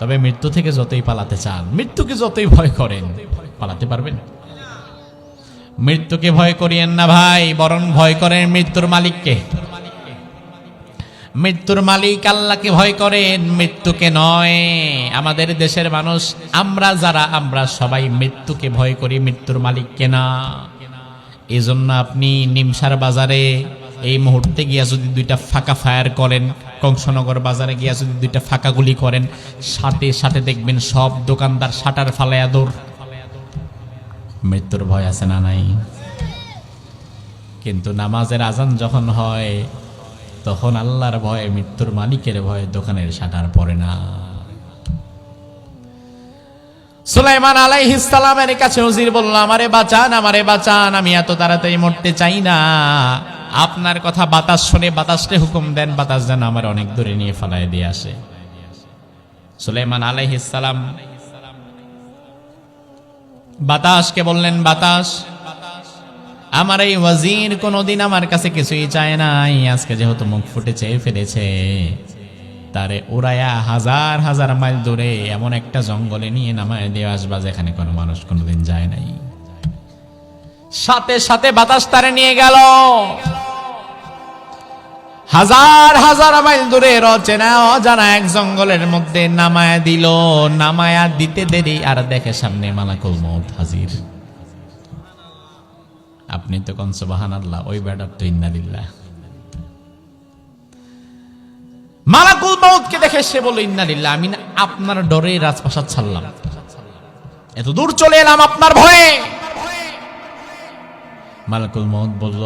তবে মৃত্যু থেকে যতই পালাতে চান, মৃত্যুকে যতই ভয় করেন, পালাতে পারবেন? মৃত্যুকে ভয় করিয়েন না ভাই, বরং ভয় করেন মৃত্যুর মালিককে। মৃত্যুর মালিক আল্লাহকে ভয় করেন, মৃত্যুকে নয়। আমাদের দেশের মানুষ আমরা সবাই মৃত্যুকে ভয় করি, মৃত্যুর মালিককে না। এই জন্য আপনি নিমসার বাজারে এই মুহূর্তে গিয়া যদি দুইটা ফাঁকা ফায়ার করেন, কংসনগর বাজারে গিয়া যদি দুইটা ফাঁকা গুলি করেন, সাথে সাথে দেখবেন সব দোকানদার শাটার ফালাইয়া দৌড়। মৃত্যুর ভয় আছে না নাই? কিন্তু নামাজের আজান যখন হয়, তখন আল্লাহর ভয়ে, মৃত্যুর মালিকের ভয়ে দোকানের শাটার পড়ে না। সুলাইমান আলাইহিস সালামের কাছে উজির বলল, আমারে বাঁচান, আমারে বাঁচান, আমি এত তাড়াতাড়ি মরতে চাই না। আপনার কথা বাতাস শুনে বাতাসকে হুকুম দেন, বাতাস যেন আমার অনেক দূরে নিয়ে ফেলায় দিয়ে আসে। সুলাইমান আলাইহিস সালাম বাতাসকে বললেন, বাতাস, আমার এই ওয়াজির কোনোদিন আমার কাছে কিছুই চায় নাই, আজকে যেহেতু মুখ ফুটে চেয়ে ফেলেছে, তারে উড়াইয়া হাজার হাজার মাইল দূরে এমন একটা জঙ্গলে নিয়ে নামায় দিয়ে আসবা যেখানে কোনো মানুষ কোনোদিন যায় নাই। সাথে সাথে বাতাস তারে নিয়ে গেল, হাজার হাজার মাইল দূরে অচেনা অজানা এক জঙ্গলের মধ্যে নামায়া দিল। নামায়া দিতে দেরি আর দেখে সামনে মালাকুল মউত হাজির। আপনি তো কোন সুবহানাল্লাহ, ওই বেটার তো ইন্নালিল্লাহ। মালাকুল মউতকে দেখে সে বলল, ইন্নালিল্লাহ, আমি না আপনার ডরে রাজপ্রাসাদ ছাড়লাম, এত দূর চলে এলাম আপনার ভয়ে। মালাকুল মউত বলল,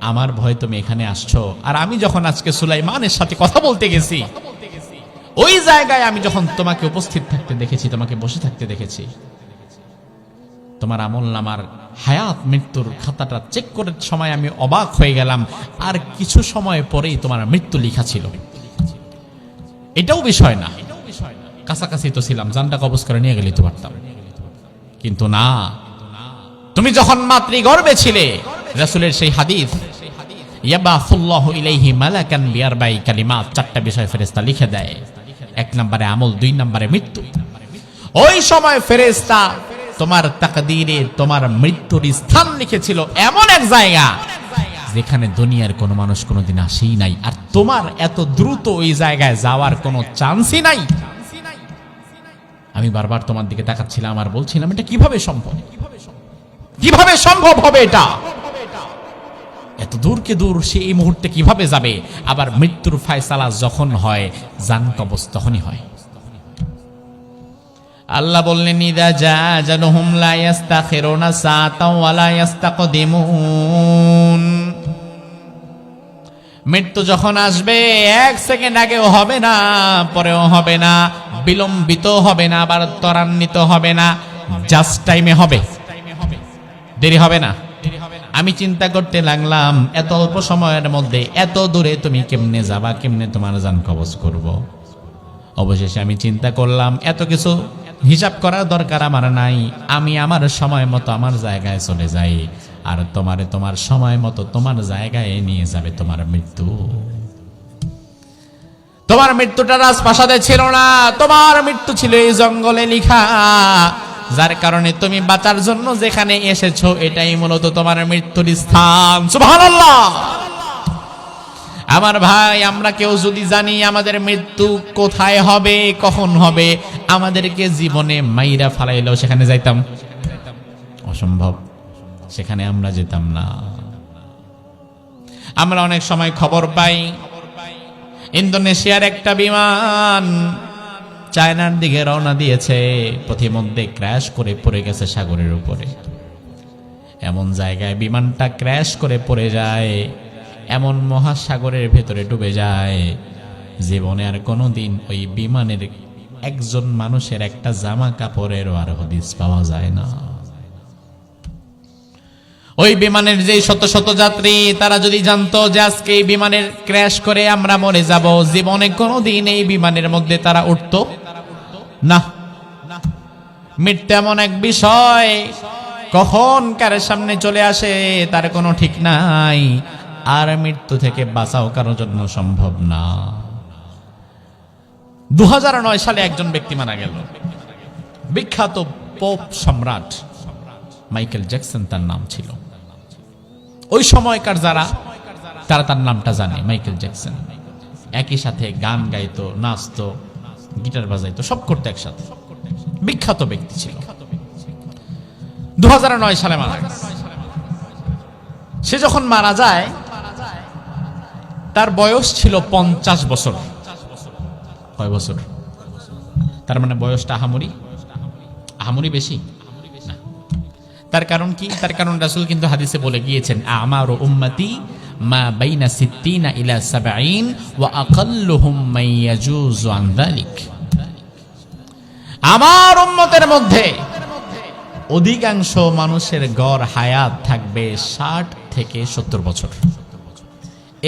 আমার ভয় তুমি এখানে আসছো, আর আমি যখন আজকে সুলাইমানের সাথে কথা বলতে গেছি, ওই জায়গায় আমি যখন তোমাকে উপস্থিত থাকতে দেখেছি, তোমাকে বসে থাকতে দেখেছি, তোমার আমল নামার হায়াত মৃত্যুর খাতাটা চেক করার সময় আমি অবাক হয়ে গেলাম, আর কিছু সময় পরেই তোমার মৃত্যু লেখা ছিল। এটাও বিষয় না, কাছাকাছি তো ছিলাম, জানটা কবজ করে নিয়ে গেলে তো পারতাম, কিন্তু না, তুমি যখন মাতৃগর্ভে ছিলে, রাসূলের সেই হাদিস, ইয়াবাসুল্লাহু ইলাইহি মালাকান বিআরবাই কালিমাত, চারটা বিষয় ফেরেশতা লিখে দেয়। 1 নম্বরে আমল, 2 নম্বরে মৃত্যু। ওই সময় ফেরেশতা তোমার তাকদীরে তোমার মৃত্যুর স্থান লিখেছিল এমন এক জায়গা যেখানে দুনিয়ার কোনো মানুষ কোনোদিন আসেই নাই, আর তোমার এত দ্রুত ওই জায়গায় যাওয়ার কোনো চান্সই নাই। আমি বারবার তোমার দিকে তাকাচ্ছিলাম আর বলছিলাম, এটা কিভাবে সম্ভব, কিভাবে সম্ভব হবে এটা, এত দূরকে দূর সে এই মুহূর্তে কিভাবে যাবে। আবার মৃত্যুর ফায়সালা যখন হয়, জান কবজ তখনই হয়। আল্লাহ বললেন, ইদা জাআজালুহুম লা ইস্তাখিরুনা সাআতাও ওয়া লা ইস্তাকদিমুন। মৃত্যু যখন আসবে, 1 সেকেন্ড আগেও হবে না, পরেও হবে না, বিলম্বিত হবে না, আবার ত্বরান্বিত হবে না, জাস্ট টাইমে হবে, দেরি হবে না। আমি চিন্তা করতে লাগলাম, এত অল্প সময়ের মধ্যে এত দূরে তুমি কেমনে যাবা, কেমনে তোমার জান কবজ করব। অবশেষে আমি চিন্তা করলাম, এত কিছু হিসাব করার দরকার আমার নাই, আমি আমার সময় মতো আমার জায়গায় চলে যাই, আর তোমারে তোমার সময় মতো তোমার জায়গায় নিয়ে যাবে তোমার মৃত্যু। তোমার মৃত্যুটা রাজপ্রাসাদে ছিল না, তোমার মৃত্যু ছিল এই জঙ্গলে লিখা, যার কারণে তুমি বাঁচার জন্য যেখানে এসেছো এটাই মূলত তোমার মৃত্যুর স্থান। সুবহানাল্লাহ। আমার ভাই, আমরা কেউ যদি জানি আমাদের মৃত্যু কোথায় হবে, কখন হবে, আমাদেরকে জীবনে মাইরা ফালাইলেও সেখানে যাইতাম? অসম্ভব, সেখানে আমরা যেতাম না। আমরা অনেক সময় খবর পাই ইন্দোনেশিয়ার একটা বিমান চায়নার দিকে রওনা দিয়েছে, পথিমধ্যে ক্র্যাশ করে পড়ে গেছে সাগরের উপরে। এমন জায়গায় বিমানটা ক্র্যাশ করে পড়ে যায়, এমন মহাসাগরের ভেতরে ডুবে যায়, জীবনে আর কোনোদিন ওই বিমানের একজন মানুষের একটা জামা কাপড়েরও আর হদিস পাওয়া যায় না। ওই বিমানের যে শত শত যাত্রী, তারা যদি জানতো যে আজকে এই বিমানের ক্র্যাশ করে আমরা মরে যাব, জীবনে কোনোদিন এই বিমানের মধ্যে তারা উঠতো না। মৃত্যু এমন এক বিষয়, কখন কার সামনে চলে আসে তার কোনো ঠিক নাই, আর মৃত্যু থেকে বাঁচাও কারোর জন্য সম্ভব না। 2009 সালে একজন ব্যক্তি মারা গেল, বিখ্যাত পপ সম্রাট মাইকেল জ্যাকসন তার নাম ছিল। ওই সময়কার যারা, তারা তার নামটা জানে, মাইকেল জ্যাকসন। একই সাথে গান গাইতো, নাচতো, গিটার বাজাইতো, সব করতো একসাথে। বিখ্যাত ব্যক্তি ছিল। 2009 সালে মারা গেছে। সে যখন মারা যায় তার বয়স ছিল 50 বছর। কয় বছর? তার মানে বয়সটা আহামরি বেশি না। তার কারণ কি? তার কারণ রাসূল কিন্তু হাদিসে বলে গিয়েছেন, আমারু উম্মতি মা বাইনা 60 ইলা 70 ওয়া আকাল্লুহুম মান ইয়াজুজু আন যালিক। আমার উম্মতের মধ্যে অধিকাংশ মানুষের গড় হায়াত থাকবে 60 থেকে 70 বছর।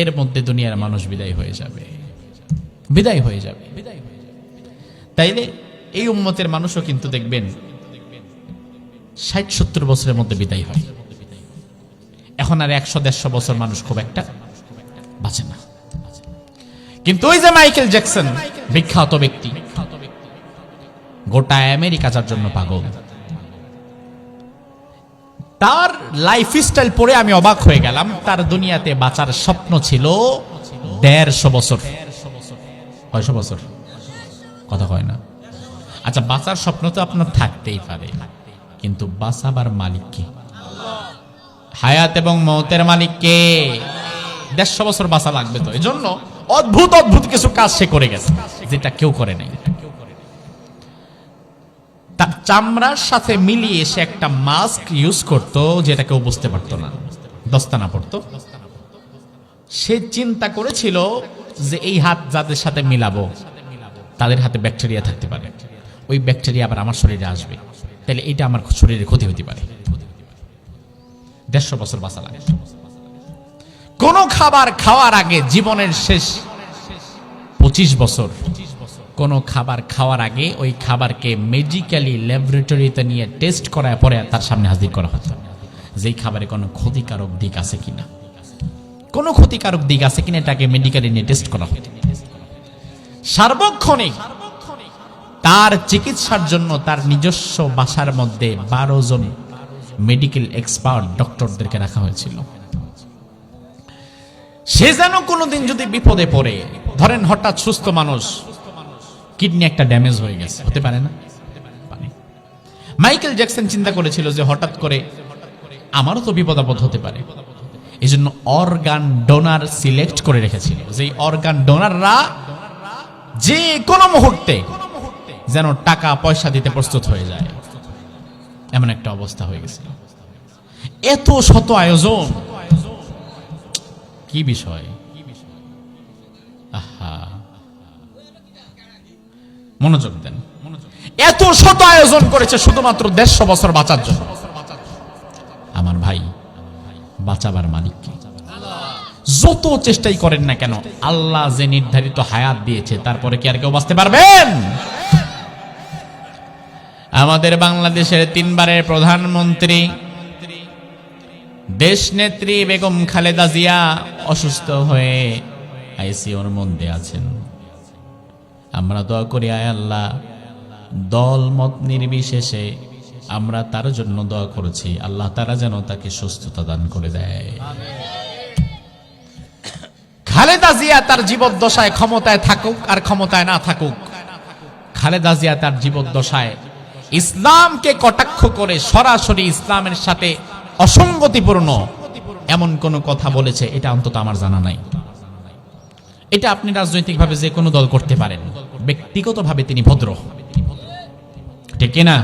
এর মধ্যে দুনিয়ার মানুষ বিদায় হয়ে যাবে। তাইলে এই উম্মতের মানুষও কিন্তু দেখবেন 60-70 বছরের মধ্যে বিদায় হয়। এখন আর 100-150 বছর মানুষ খুব একটা বাঁচে না। কিন্তু ওই যে মাইকেল জ্যাকসন, বিখ্যাত ব্যক্তি, গোটা আমেরিকা যার জন্য পাগল, তার লাইফস্টাইল পড়ে আমি অবাক হয়ে গেলাম। তার দুনিয়াতে বাঁচার স্বপ্ন ছিল 150 বছর। কয়শো বছর? কথা কয় না। আচ্ছা, বাঁচার স্বপ্ন তো আপনার থাকতেই পারে, কিন্তু বাঁচাবার মালিক কে? হায়াত এবং মওতের মালিক কে? 150 বছর বাঁচা লাগবে। তো এজন্য অদ্ভুত অদ্ভুত কিছু কাজ সে করে গেছে যেটা কেউ করে নাই। তার চামড়ার সাথে মিলিয়ে সে একটা মাস্ক ইউজ করত, যেটা কেউ বুঝতে পারতো না, দস্তানা পড়তো। সে চিন্তা করেছিল যে এই হাত যাদের সাথে মিলাবো তাদের হাতে ব্যাকটেরিয়া থাকতে পারে, ওই ব্যাকটেরিয়া আবার আমার শরীরে আসবে, তাহলে এটা আমার শরীরে ক্ষতি হতে পারে। 150 বছর বাঁচা লাগে। কোন খাবার খাওয়ার আগে, জীবনের শেষ 25 বছর কোন খাবার খাওয়ার আগে ওই খাবারকে মেডিকেলি ল্যাবরেটরিতে নিয়ে টেস্ট করার পরে তার সামনে হাজির করা হতো, যেই খাবারে কোনো ক্ষতিকারক দিক আছে কিনা, কোনো ক্ষতিকারক দিক আছে কিনা এটাকে মেডিকেলি নিয়ে টেস্ট করা হতো। সার্বক্ষণিক তার চিকিৎসার জন্য তার নিজস্ব বাসার মধ্যে 12 জন মেডিকেল এক্সপার্ট ডক্টরদেরকে রাখা হয়েছিল। সে যেন কোনোদিন যদি বিপদে পড়ে, ধরেন হঠাৎ সুস্থ মানুষ, কিডনি একটা ড্যামেজ হয়ে গেছে, হতে পারে না? মাইকেল জ্যাকসন চিন্তা করেছিল যে হঠাৎ করে আমারও তো বিপদ আপদ হতে পারে, এই জন্য অর্গান ডোনার সিলেক্ট করে রেখেছিল, যে অর্গান ডোনাররা যে কোনো মুহূর্তে যেন টাকা পয়সা দিতে প্রস্তুত হয়ে যায়, এমন একটা অবস্থা হয়ে গেছিল। এত শত আয়োজন, কি বিষয়! আহা, মনোযোগ দেন। এত শত আয়োজন করেছে শুধুমাত্র 150 বছর বাঁচার জন্য। আমার ভাই, বাঁচাবার মালিক কে? যত চেষ্টাই করেন না কেন, আল্লাহ যে নির্ধারিত হায়াত দিয়েছে তারপরে কি আর কেউ বাঁচতে পারবেন? আমাদের বাংলাদেশের 3 বারের প্রধানমন্ত্রী দেশ নেত্রী বেগম খালেদা জিয়া অসুস্থ হয়ে আইসিইউর মধ্যে আছেন। আমরা দোয়া করি, আয় আল্লাহ, দল মত নির্বিশেষে আমরা তার জন্য দোয়া করেছি, আল্লাহ তারা যেন তাকে সুস্থতা দান করে দেয়। খালেদা জিয়া তার জীবদ্দশায় ক্ষমতায় থাকুক আর ক্ষমতায় না থাকুক, খালেদা জিয়া তার জীবদ্দশায় ইসলামকে কটাক্ষ করে সরাসরি ইসলামের সাথে অসঙ্গতিপূর্ণ এমন কোন কথা বলেছে এটা অন্তত আমার জানা নাই। এটা আপনি রাজনৈতিকভাবে যে কোনো দল করতে পারেন, ব্যক্তিগতভাবে তিনি ভদ্র, ঠিক কিনা?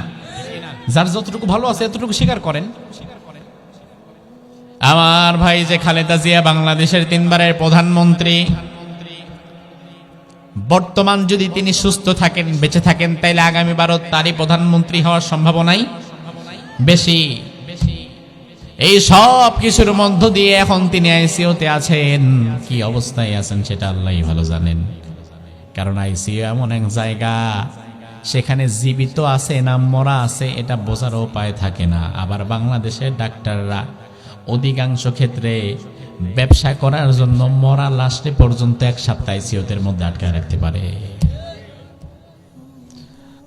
যার যতটুকু ভালো আছে এতটুকু স্বীকার করেন। আমার ভাই যে খালেদা জিয়া বাংলাদেশের 3 বারের প্রধানমন্ত্রী, বর্তমান যদি তিনি সুস্থ থাকেন, বেঁচে থাকেন, তাইলে আগামী 12 তারই প্রধানমন্ত্রী হওয়ার সম্ভাবনাই বেশি। এই সব কিছুর মধ্য দিয়ে এখন তিনি আইসিইউতে আছেন। কি অবস্থায় আছেন সেটা আল্লাহই ভালো জানেন। কারণ আইসিইউ এমন এক জায়গা, সেখানে জীবিত আছে না মরা আছে এটা বোঝার উপায় থাকে না। আবার বাংলাদেশের ডাক্তাররা অধিকাংশ ক্ষেত্রে ব্যবসা করার জন্য মরা লাশটি পর্যন্ত 1 সপ্তাহ আইসিইউতের মধ্যে আটকায় রাখতে পারে।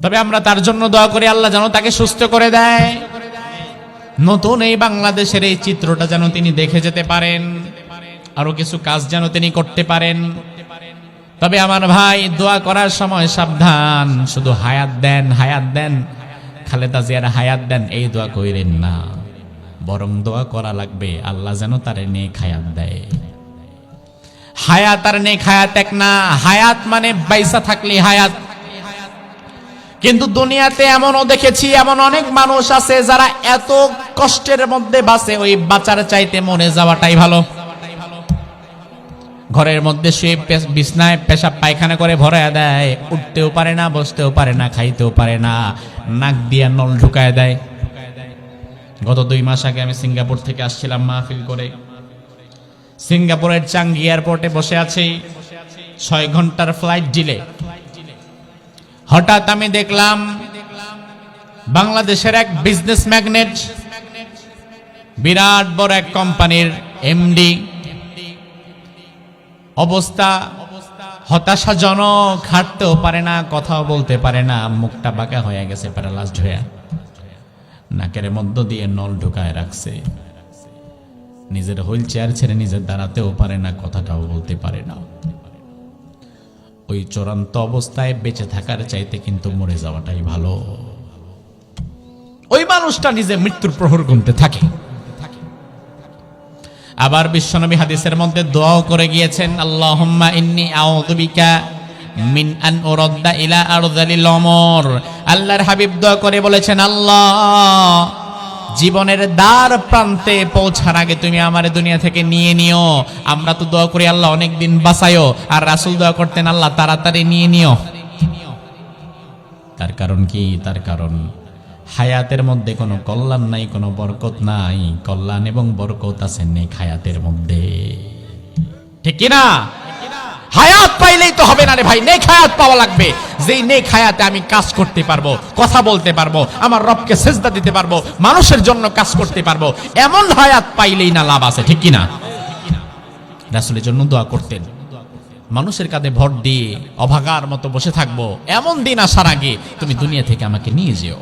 তবে আমরা তার জন্য দোয়া করি, আল্লাহ যেন তাকে সুস্থ করে দেয়। নতুন এই বাংলাদেশের এই চিত্রটা যেন তিনি দেখে যেতে পারেন, আরো কিছু কাজ যেন তিনি করতে পারেন। তবে আমার ভাই, দোয়া করার সময় সাবধান। শুধু হায়াত দেন, হায়াত দেন, খালেদা জিয়ার হায়াত দেন, এই দোয়া কইরেন না। বরং দোয়া করা লাগবে আল্লাহ যেন তার নেক হায়াত দেয়। হায়াত আর নেক হায়াত এক না। হায়াত মানে বাইসা থাকলে হায়াত। কিন্তু দুনিয়াতে এমনও দেখেছি, এমন অনেক মানুষ আছে যারা এত কষ্টের মধ্যে বাঁচে, ওই বাঁচার চাইতে মরে যাওয়াটাই ভালো। ঘরের মধ্যে শুয়ে বিছনায় পেশাব পায়খানা করে ভরায় দেয়, উঠতেও পারে না, বসতেও পারে না, খাইতেও পারে না, নাক দিয়া নল ঢুকায় দেয়। গত 2 মাস আগে আমি সিঙ্গাপুর থেকে আসছিলাম মাহফিল করে। সিঙ্গাপুরের চাঙ্গি এয়ারপোর্টে বসে আছি, 6 ঘন্টার ফ্লাইট ডিলে। হঠাৎ আমি দেখলাম বাংলাদেশের এক বিজনেস ম্যাগনেট, বিরাট বড় এক কোম্পানির এমডি, অবস্থা হতাশাজনক। হাঁটতেও পারে না, কথাও বলতে পারে না, মুখটা বাঁকা হয়ে গেছে, প্যারালাইজড হয়ে, নাকের মধ্য দিয়ে নল ঢুকায় রাখছে। নিজের হুইল চেয়ার ছেড়ে নিজের দাঁড়াতেও পারে না, কথাটাও বলতে পারে না। ওই চূড়ান্ত অবস্থায় বেঁচে থাকার চাইতে কিন্তু মরে যাওয়াটাই ভালো। ওই মানুষটা নিজে মৃত্যুর প্রহর গুনতে থাকে। আবার বিশ্বনবী হাদিসের মধ্যে দোয়াও করে গিয়েছেন, আল্লাহুম্মা ইন্নী আউযু বিকা মিন আন উরাদ্দা ইলা আরযালিল উমর। আল্লাহর হাবিব দোয়া করে বলেছেন, আল্লাহ, জীবনের দ্বার প্রান্তে পৌঁছার আগে তুমি আমার দুনিয়া থেকে নিয়ে নিও। আমরা তো দোয়া করি আল্লাহ অনেক দিন বাঁচায়ো, আর রাসূল দোয়া করতেন আল্লাহ তাড়াতাড়ি নিয়ে নিও। তার কারণ কি? তার কারণ হায়াতের মধ্যে কোনো কল্যাণ নাই, কোনো বরকত নাই। কল্যাণ এবং বরকত আছে নেক হায়াতের মধ্যে, ঠিক কি না? হায়াত পাইলেই তো হবে না রে ভাই, নেক হায়াত পাওয়া লাগবে। যেই নেক হায়াতে আমি কাজ করতে পারবো, কথা বলতে পারবো, আমার রবকে সেজদা দিতে পারবো, মানুষের জন্য কাজ করতে পারবো, এমন হায়াত পাইলেই না লাভ আছে, ঠিক কি না? রাসূলের জন্য দোয়া করতেন, মানুষের কাঁধে ভর দিয়ে অভাগার মতো বসে থাকবো, এমন দিন আসার আগে তুমি দুনিয়া থেকে আমাকে নিয়ে যেও।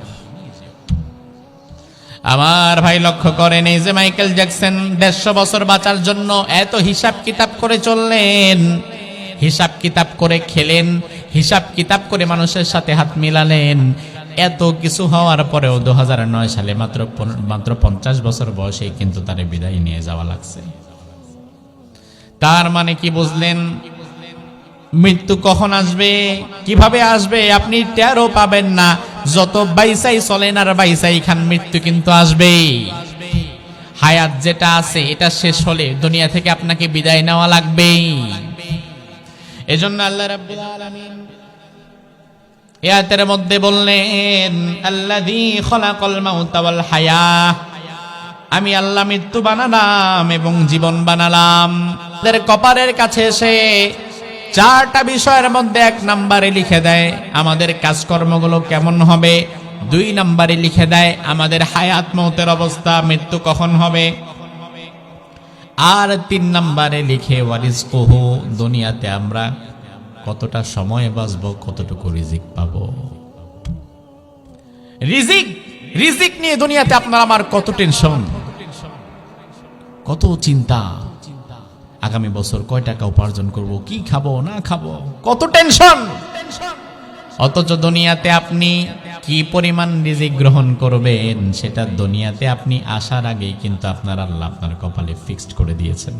আমার ভাই লক্ষ্য করেন, এই যে মাইকেল জ্যাকসন 150 বছর বাঁচার জন্য এত হিসাব কিতাব করে চললেন, হিসাব কিতাব করে খেলেন, হিসাব কিতাব করে মানুষের সাথে হাত মিলালেন। এত কিছু হওয়ার পরেও 2009 সালে মাত্র 50 বছর বয়সে কিন্তু তার বিদায় নিয়ে যাওয়া লাগছে। তার মানে কি বুঝলেন? মৃত্যু কখন আসবে, কিভাবে আসবে আপনি টেরও পাবেন না। যত বাইসাই চলেন আর বাইসাই খান, মৃত্যু কিন্তু আসবেই। হায়াত যেটা আছে এটা শেষ হলে দুনিয়া থেকে আপনাকে বিদায় নেওয়া লাগবেই। এজন্য আল্লাহ রাব্বুল আলামিন আয়াতের মধ্যে বললেন, আল্লাযী খলাকাল মাউতা ওয়াল হায়া, আমি আল্লাহ মৃত্যু বানালাম এবং জীবন বানালাম। তাদের কপালের কাছে এসে 4টা বিষয়ের মধ্যে 1 নম্বরে লিখে দেয় আমাদের কাজকর্মগুলো কেমন হবে, 2 নম্বরে লিখে দেয় আমাদের হায়াত মৌতের অবস্থা, মৃত্যু কখন হবে, আর 3 নম্বরে লিখে ওয়ারিজকুহু, দুনিয়াতে আমরা কতটা সময় বাঁচবো, কতটুকু রিজিক পাবো। রিজিক নিয়ে দুনিয়াতে আপনার আমার কত টেনশন, কত চিন্তা, আগামী বছর কয় টাকা উপার্জন করব, কি খাবো না খাবো, কত টেনশন। অথচ দুনিয়াতে আপনি কি পরিমাণ রিজিক গ্রহণ করবেন সেটা দুনিয়াতে আপনি আসার আগেই কিন্তু আপনার আল্লাহ আপনার কপালে ফিক্সড করে দিয়েছেন।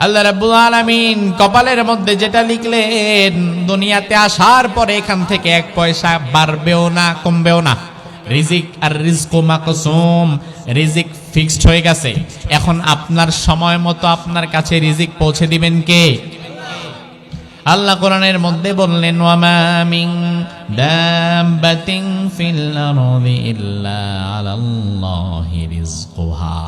আল্লাহ রাব্বুল আলামিন কপালের মধ্যে যেটা লিখলেন, দুনিয়াতে আসার পরে এখান থেকে 1 পয়সা বাড়বেও না কমবেও না। রিজিক আর রিজকু মাকসুম, রিজিক ফিক্সড হয়ে গেছে। এখন আপনার সময় মতো আপনার কাছে রিজিক পৌঁছে দিবেন কে? আল্লাহ কোরআনের মধ্যে বললেন, ওয়ামা মিন দাব্বাতিন ফিল আরদি ইল্লা আলাল্লাহি রিজকুহা।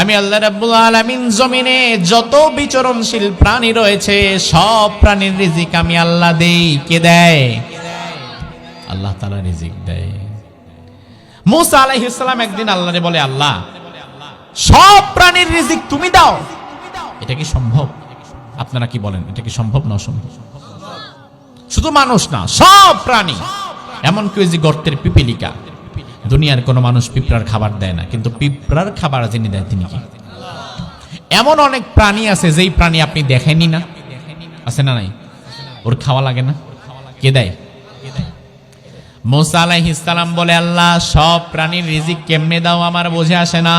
আমি আল্লাহ রাব্বুল আলামিন জমিনে যত বিচরণশীল প্রাণী রয়েছে সব প্রাণীর রিজিক আমি আল্লাহ দেই। কে দেয়? আল্লাহ তাআলা রিজিক দেয়। মূসা আলাইহিস সালাম একদিন আল্লাহরে বলে, আল্লাহ সব প্রাণীর রিজিক তুমি দাও, এটা কি সম্ভব? আপনারা কি বলেন, এটা কি সম্ভব না অসম্ভব? শুধু মানুষ না, সব প্রাণী, এমনকি ওই যে গর্তের পিপিলিকা। দুনিয়ার কোনো মানুষ পিঁপড়ার খাবার দেয় না, কিন্তু পিঁপড়ার খাবার যিনি দেয় তিনি কি? এমন অনেক প্রাণী আছে যেই প্রাণী আপনি দেখেনই না, আছে না নাই? ওর খাওয়া লাগে না, কে দেয়? মূসা আলাইহিস সালাম বলে, আল্লাহ সব প্রাণীর রিজিক কেমনে দাও আমার বুঝে আসে না।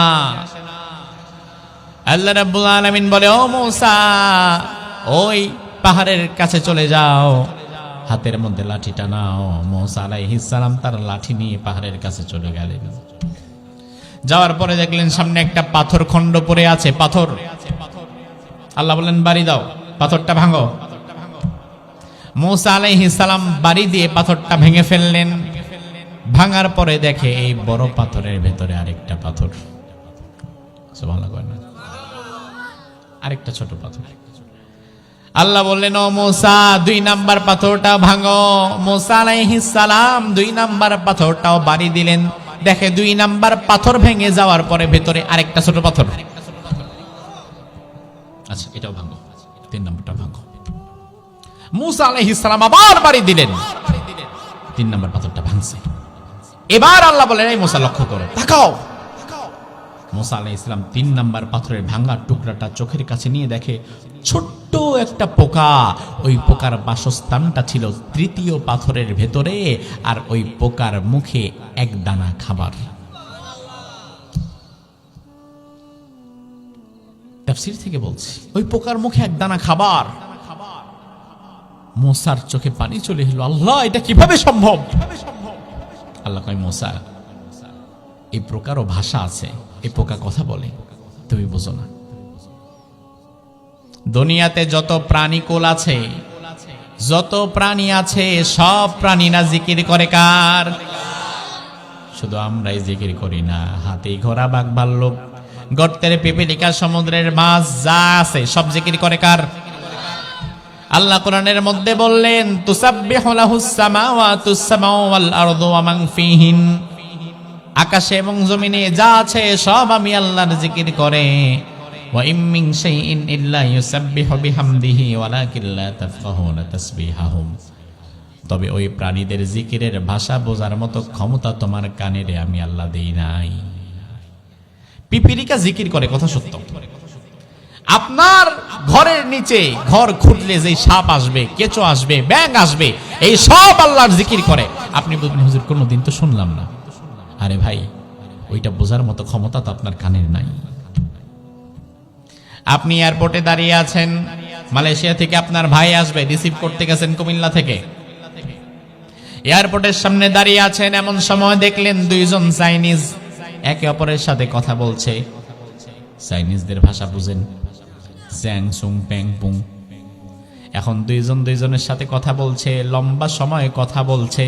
আল্লাহ রাব্বুল আলামিন বলে, ও মূসা, ওই পাহাড়ের কাছে চলে যাও, হাতের মধ্যে লাঠিটা নাও। মূসা আলাইহিস সালাম তার লাঠি নিয়ে পাহাড়ের কাছে চলে গেলেন। যাওয়ার পরে দেখলেন সামনে একটা পাথর খণ্ড পড়ে আছে, পাথর। আল্লাহ বললেন, বাড়ি দাও, পাথরটা ভাঙো। মূসা আলাইহিস সালাম বাড়ি দিয়ে পাথরটা ভেঙে ফেললেন। ভাঙার পরে দেখে এই বড় পাথরের ভেতরে আরেকটা পাথর, সুবহানাল্লাহ, আরেকটা ছোট পাথর। আল্লাহ বললেন, ও মূসা 2 নাম্বার পাথরটা ভাঙো। মূসা আলাইহিস সালাম 2 নাম্বার পাথরটাও বাড়ি দিলেন। দেখে 2 নাম্বার পাথর ভেঙে যাওয়ার পরে ভেতরে আরেকটা ছোট পাথর। আচ্ছা, এটাও ভাঙো, 3 নাম্বারটা ভাঙো। মূসা আলাইহিস সালাম আবার বাড়ি দিলেন, 3 নাম্বার পাথরটা ভাঙছে। এবার আল্লাহ বললেন, এই মূসা লক্ষ্য করো, তাকাও। মূসা আলাইহিস সালাম 3 নাম্বার পাথরের ভাঙা টুকরাটা চোখের কাছে নিয়ে দেখে ছোট্ট একটা পোকা। ওই পোকার বাসস্থানটা ছিল 3য় পাথরের ভেতরে, আর ওই পোকার মুখে 1 দানা খাবার। তাফসীর থেকে বলছি, ওই পোকার মুখে 1 দানা খাবার। মূসার চোখে পানি চলে এলো, আল্লাহ এটা কিভাবে সম্ভব? আল্লাহ কয়, মূসা এই প্রকারও ভাষা আছে, এই পোকা কথা বলে, তুমি বুঝো না। দুনিয়াতে যত প্রাণীকুল আছে, যত প্রাণী আছে, সব প্রাণীরা জিকির করে কার? শুধু আমরাই জিকির করি না। হাতি, ঘোড়া, বাঘ, ভাল্লুক, গর্তের পিপিলিকা, সমুদ্রের মাছ যা আছে সব জিকির করে কার? আল্লাহ কোরআনের মধ্যে বললেন, তুসাব্বিহু লাহুস সামাওয়াতুস সামাউ ওয়াল আরদু ওয়া মান ফিহিন। আকাশে এবং জমিনে যা আছে সব আমি আল্লাহর জিকির করে। ওয়া ইম মিন শাইইন ইল্লা ইউসাব্বিহু বিহামদিহি ওয়ালাকিন লা তাফকাহুনা তাসবিহাহুম। তবে ওই প্রাণীদের জিকিরের ভাষা বোঝার মতো ক্ষমতা তোমার কানে আমি আল্লাহ দেই নাই। পিপিলিকা জিকির করে, কথা সত্য। আপনার ঘরের নিচে ঘর খুঁড়লে যে সাপ আসবে, কেঁচো আসবে, ব্যাঙ আসবে, এই সব আল্লাহর জিকির করে। আপনি বলবেন, হুজুর কোনোদিন তো শুনলাম না। আরে ভাই, ওইটা বোঝার মতো ক্ষমতা তো আপনার কানের নাই। আপনি এয়ারপোর্টে দাঁড়িয়ে আছেন, মালয়েশিয়া থেকে আপনার ভাই আসবে, রিসিভ করতে গেছেন কুমিল্লা থেকে। এয়ারপোর্টের সামনে দাঁড়িয়ে আছেন, এমন সময় দেখলেন 2 জন চাইনিজ একে অপরের সাথে কথা বলছে। চাইনিজদের ভাষা বুঝেন, চ্যাং সুং প্যাং পুং। এখন 2 জন 2 জনের সাথে কথা বলছে, লম্বা সময় কথা বলছে।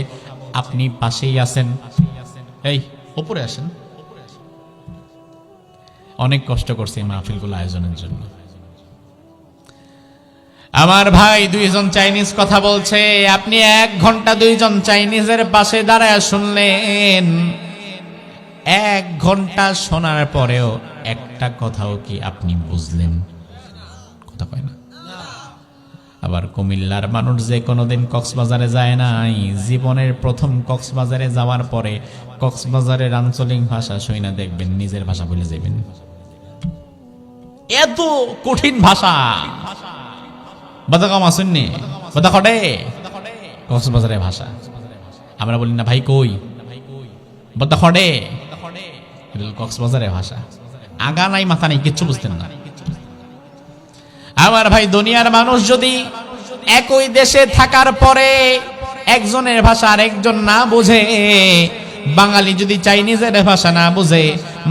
আপনি পাশেই আছেন, এই উপরে আসেন। অনেক কষ্ট করছে এই মাহফিলগুলো আয়োজনের জন্য। আমার ভাই 2 জন চাইনিজ কথা বলছে, আপনি 1 ঘন্টা 2 জন চাইনিজের পাশে দাঁড়ায় শুনলেন। 1 ঘন্টা শোনার পরেও একটা কথাও কি আপনি বুঝলেন? কথা কয় না। আবার কুমিল্লার মানুষ যে কোনোদিন কক্সবাজারে যায় নাই, জীবনের প্রথম কক্সবাজারে যাওয়ার পরে কক্সবাজারের আঞ্চলিক ভাষা শুনে দেখবেন নিজের ভাষা বলে যাবেন। এত কঠিন ভাষা। বাদা কম আসুননি, বাদা খড়ে কক্সবাজারের ভাষা। আমরা বলি না ভাই কই, বাদা খড়ে কক্সবাজারের ভাষা। আগা নাই মাথা নাই, কিচ্ছু বুঝতেন না। আমার ভাই, দুনিয়ার মানুষ যদি একই দেশে থাকার পরে একজনের ভাষা আর একজন না বুঝে, বাঙালি যদি চাইনিজের ভাষা না বুঝে,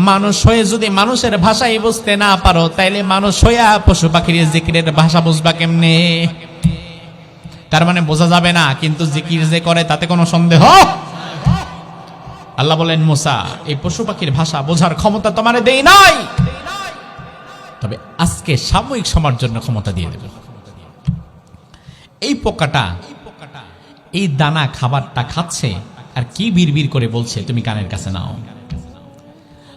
মানুষ হয়ে যদি মানুষের ভাষাই বুঝতে না পারো, তাইলে মানুষ হইয়া পশু পাখির জিকিরের ভাষা বুঝবা কেমনে? তার মানে বোঝা যাবে না, কিন্তু জিকির যে করে তাতে কোনো সন্দেহ। আল্লাহ বলেন, মুসা, এই পশু পাখির ভাষা বোঝার ক্ষমতা তোমারে দেই নাই, তবে আজকে সাময়িক সময়ের জন্য ক্ষমতা দিয়ে দেবে। এই পোকাটা এই দানা খাবারটা খাচ্ছে আর কি বিড়বিড় করে বলছে, তুমি কানের কাছে নাও।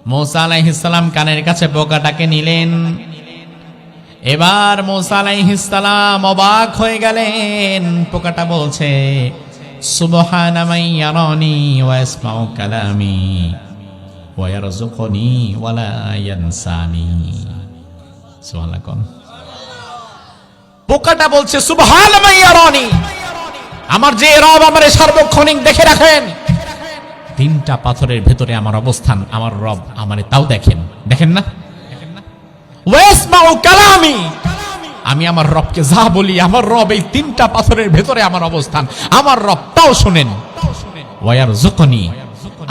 মূসা আলাইহিস সালাম কানের কাছে পোকাটাকে নিলেন। এবার মূসা আলাইহিস সালাম অবাক হয়ে গেলেন। পোকাটা বলছে, সুবহানা মান ইয়ারানি ওয়া ইয়াসমাউ কালামি ওয়া ইয়ারযুকুনি ওয়া লা ইয়ানসানি। সুবহানাল্লাহ। কোন পোকাটা বলছে, সুবহানা মান ইয়ারানি, আমার যে রব আমারে সার্বক্ষণিক দেখে রাখেন। 3টা পাথরের ভেতরে আমার অবস্থান, আমার রব আমারে তাও দেখেন, দেখেন না? ওয়া ইয়াসমাউ কালামি, আমি আমার রবকে যা বলি, আমার রব এই 3টা পাথরের ভেতরে আমার অবস্থান, আমার রব তাও শুনেন। ওয়া ইয়ারযুকুনি,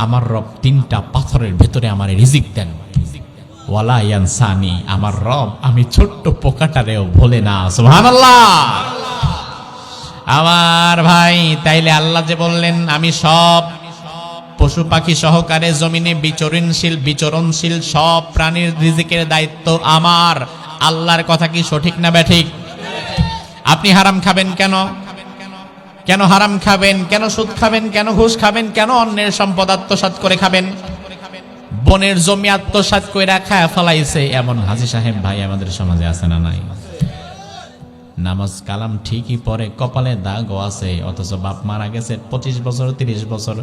আমার রব 3টা পাথরের ভেতরে আমারে রিজিক দেন। ওয়ালা ইয়ানসানি, আমার রব আমি ছোট্ট পোকাটারেও ভোলে না। সুবহানাল্লাহ। আমার ভাই, তাইলে আল্লাহ যে বললেন আমি সব পশু পাখি সহকারে জমিনে বিচরণশীল সব প্রাণীর রিজিকের দায়িত্ব আমার, আল্লাহর কথা কি সঠিক না ব্যাঠিক? আপনি হারাম খাবেন কেন? কেন হারাম খাবেন? কেন সুদ খাবেন? কেন ঘুষ খাবেন? কেন অন্যের সম্পদ আত্মসাৎ করে খাবেন? বনের জমি আত্মসাৎ করে খায় ফলাইছে এমন হাজী সাহেব ভাই আমাদের সমাজে আছে না নাই? নামাজ কালাম ঠিকই পরে, কপালে দাগও আছে, অথচ বাপ মারা গেছে 25 বছর 30 বছর,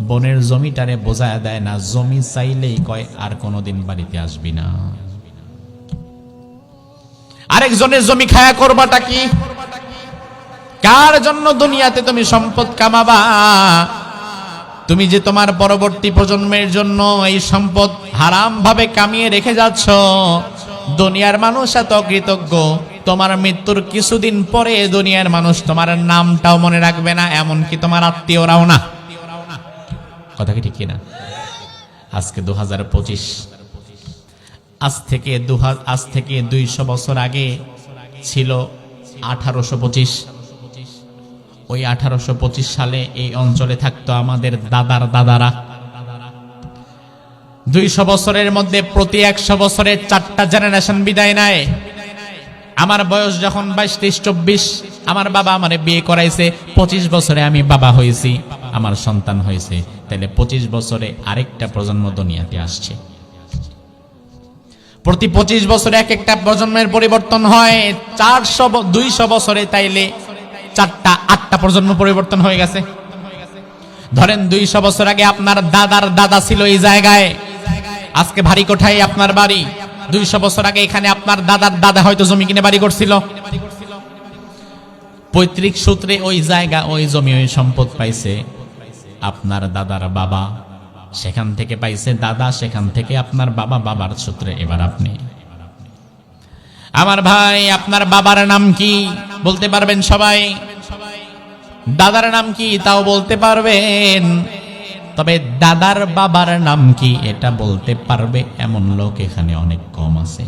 বনের জমিটারে বোঝায় দেয় না, জমি চাইলেই কয় আর কোনোদিন বাড়িতে আসবি না। আরেকজনের জমি খায়া করবাটা কি? কার জন্য দুনিয়াতে তুমি সম্পদ কামাবা? তুমি যে তোমার পরবর্তী প্রজন্মের জন্য এই সম্পদ হারাম ভাবে কামিয়ে রেখে যাচ্ছ, দুনিয়ার মানুষ এত কৃতজ্ঞ, তোমার মৃত্যুর কিছুদিন পরে দুনিয়ার মানুষ তোমার নামটাও মনে রাখবে না, এমনকি তোমার আত্মীয়রাও না। কথা কি ঠিক কিনা? আজকে 2025, আজ থেকে 200 বছর আগে ছিল 1825। ওই 1825 সালে এই অঞ্চলে থাকতো আমাদের দাদার দাদারা। 200 বছরের মধ্যে প্রতি 100 বছরে 4টা জেনারেশন বিদায় নেয়। আমার বয়স যখন 22, 23, 24, আমার বাবা আমারে বিয়ে করাইছে, 25 বছরে আমি বাবা হয়েছি, আমার সন্তান হয়েছে, তাহলে 25 বছরে আরেকটা প্রজন্ম দুনিয়াতে আসছে। প্রতি 25 বছরে এক একটা প্রজন্মের পরিবর্তন হয়। 200 বছরে তাইলে 8টা প্রজন্ম পরিবর্তন হয়ে গেছে। ধরেন 200 বছর আগে আপনার দাদার দাদা ছিল এই জায়গায়, আজকে ভারী কোঠায় আপনার বাড়ি। 200 বছর আগে এখানে আপনার দাদার দাদা হয়তো জমি কিনে বাড়ি করছিল। পৈতৃক সূত্রে ওই জায়গা, ওই জমি, ওই সম্পদ পাইছে আপনার দাদার বাবা, সেখান থেকে পাইছে দাদা, সেখান থেকে আপনার বাবা, বাবার সূত্রে এবার আপনি। আমার ভাই, আপনার বাবার নাম কি বলতে পারবেন সবাই? দাদার নাম কি তাও বলতে পারবেন, তবে দাদার বাবার নাম কি এটা বলতে পারবে এমন লোক এখানে অনেক কম আছে।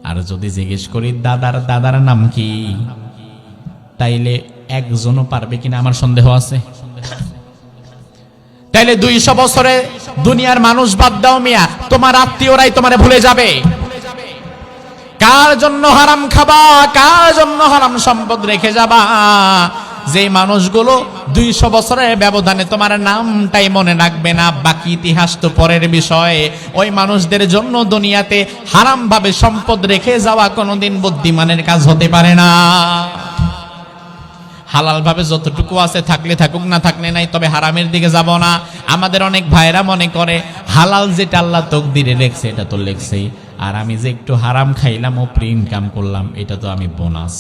আর যদি জিজ্ঞেস করি দাদার দাদার নাম কি, তাইলে একজনও পারবে কিনা আমার সন্দেহ আছে। তাইলে 200 বছরে দুনিয়ার মানুষ বাদ দাও মিয়া, তোমার আত্মীয়রাই তোমারে ভুলে যাবে। কার জন্য হারাম খাবা, কার জন্য হারাম সম্পদ রেখে যাবা, যে মানুষগুলো 200 বছরের ব্যবধানে তোমার নামটাই মনে রাখবে না, বাকি ইতিহাস তো পরের বিষয়। ওই মানুষদের জন্য দুনিয়াতে হারাম ভাবে সম্পদ রেখে যাওয়া কোনোদিন বুদ্ধিমানের কাজ হতে পারে না। হালাল ভাবে যতটুকু আছে থাকলে থাকুক, না থাকলে নাই, তবে হারামের দিকে যাব না। আমাদের অনেক ভাইরা মনে করে হালাল যেটা আল্লাহ তকদিরে লেখছে এটা তো লেখছেই, আর আমি যে একটু হারাম খাইলাম ও ইনকাম করলাম এটা তো আমি বোনাস।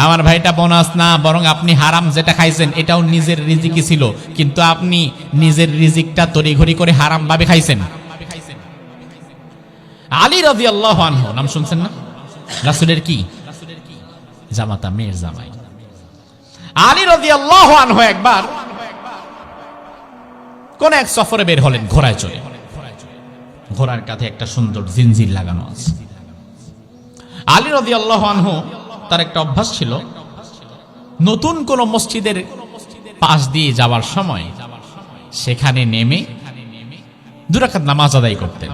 আমার ভাইটা বোনাস না, বরং আপনি হারাম যেটা খাইছেন এটাও নিজের রিজিকই ছিল, কিন্তু আপনি নিজের রিজিকটা তড়িঘড়ি করে হারাম ভাবে খাইছেন। আলী রাদিয়াল্লাহু আনহু নাম শুনছেন না? রাসূলের কি জামাতা, মেয়ের জামাই। আলী রাদিয়াল্লাহু আনহু একবার কোন এক সফরে বের হলেন ঘোড়ায় চড়ে। ঘোড়ার কাঁধে একটা সুন্দর জিনজির লাগানো আছে। আলী রাদিয়াল্লাহু আনহু তার একটা অভ্যাস ছিল, নতুন কোন মসজিদের পাশ দিয়ে যাওয়ার সময় সেখানে নেমে 2 রাকাত নামাজ আদায় করতেন।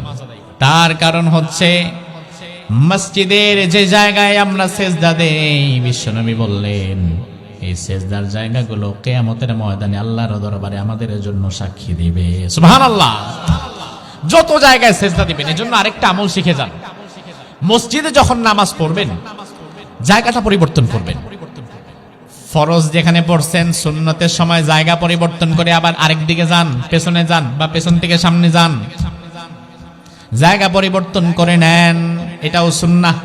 তার কারণ হচ্ছে মসজিদের যে জায়গায় আমরা সেজদা দেই, বিশ্বনবী বললেন এই সেজদার জায়গাগুলো কিয়ামতের ময়দানে আল্লাহর দরবারে আমাদের জন্য সাক্ষী দিবে। সুবহানাল্লাহ। যত জায়গায় সেজদা দিবেন, এজন্য আরেকটা আমল শিখে যান। মসজিদে যখন নামাজ পড়বেন জায়গাটা পরিবর্তন করবেন। ফরজ যেখানে পড়ছেন সুন্নতের সময় জায়গা পরিবর্তন করে আবার আরেক দিকে যান, পেছনে যান বা পেছন থেকে সামনে যান, জায়গা পরিবর্তন করে নেন, এটাও সুন্নাহ।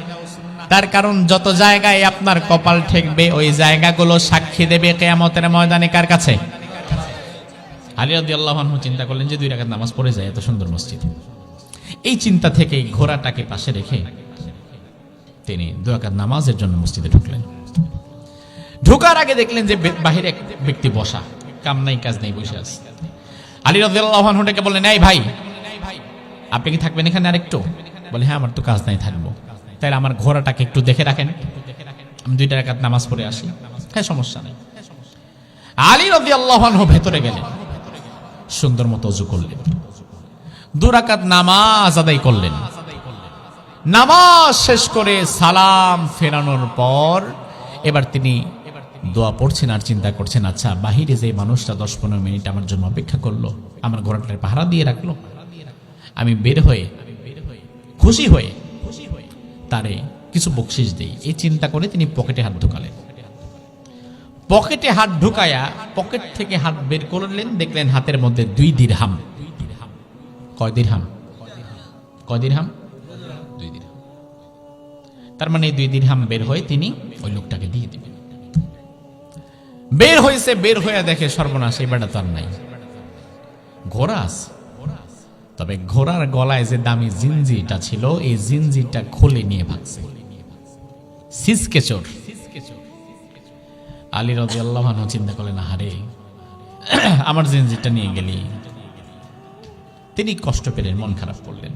তার কারণ যত জায়গায় আপনার কপাল ঠেকবে ওই জায়গাগুলো সাক্ষী দেবে কিয়ামতের ময়দানে কার কাছে? আলী রাদিয়াল্লাহু আনহু চিন্তা করলেন যে 2 রাকাত নামাজ পড়ে যায় এত সুন্দর মসজিদ। এই চিন্তা থেকেই ঘোড়াটাকে পাশে রেখে তিনি 2 রাকাত নামাজের জন্য মসজিদে ঢুকলেন। ঢোকার আগে দেখলেন যে বাহিরে এক ব্যক্তি বসা, কাম নাই কাজ নাই, বসে আছে। আলী রাদিয়াল্লাহু আনহু ডেকে বললেন, এই ভাই, আপনি কি থাকবেন এখানে আরেকটু? বলে, হ্যাঁ আমার তো কাজ নাই, থাকবো। তাহলে আমার ঘোড়াটাকে একটু দেখে রাখেন, আমি 2 রাকাত নামাজ পড়ে আসি। হ্যাঁ সমস্যা নেই। আলী রাদিয়াল্লাহু আনহু ভেতরে গেলেন, সুন্দর মতো ওযু করলেন, 2 রাকাত নামাজ আদায় করলেন। নামাজ শেষ করে সালাম ফেরানোর পর এবার তিনি দোয়া পড়ছেন আর চিন্তা করছেন, আচ্ছা বাহিরে যে মানুষটা 10-15 মিনিট আমার জন্য অপেক্ষা করলো, আমার ঘোড়াটার পাহারা দিয়ে রাখলো, আমি বের হয়ে খুশি হয়ে তারে কিছু বকশিশ দেই, এই চিন্তা করে তিনি পকেটে হাত ঢুকালেন। পকেটে হাত ঢুকায়া পকেট থেকে হাত বের করলেন, দেখলেন হাতের মধ্যে 2 দিরহাম। কয় দিরহাম? 2 দিরহাম। তার মানে 2 দিরহাম বের হয়ে তিনি ওই লোকটাকে দিয়ে দিবেন। বের হয়েছে, বের হয়ে দেখে সর্বনাশ, এই বেটা তার নাই, ঘোড়া আছে। তবে ঘোড়ার গলায় যে দামি জিনজিটা ছিল এই জিনজিটা খুলে নিয়ে ভাগছে, সিসকে চোর। আলী রাদিয়াল্লাহু আনহু চিন্তা করলেন, আহারে আমার জিনজিটা নিয়ে গেলি। তিনি কষ্ট পেলেন, মন খারাপ করলেন।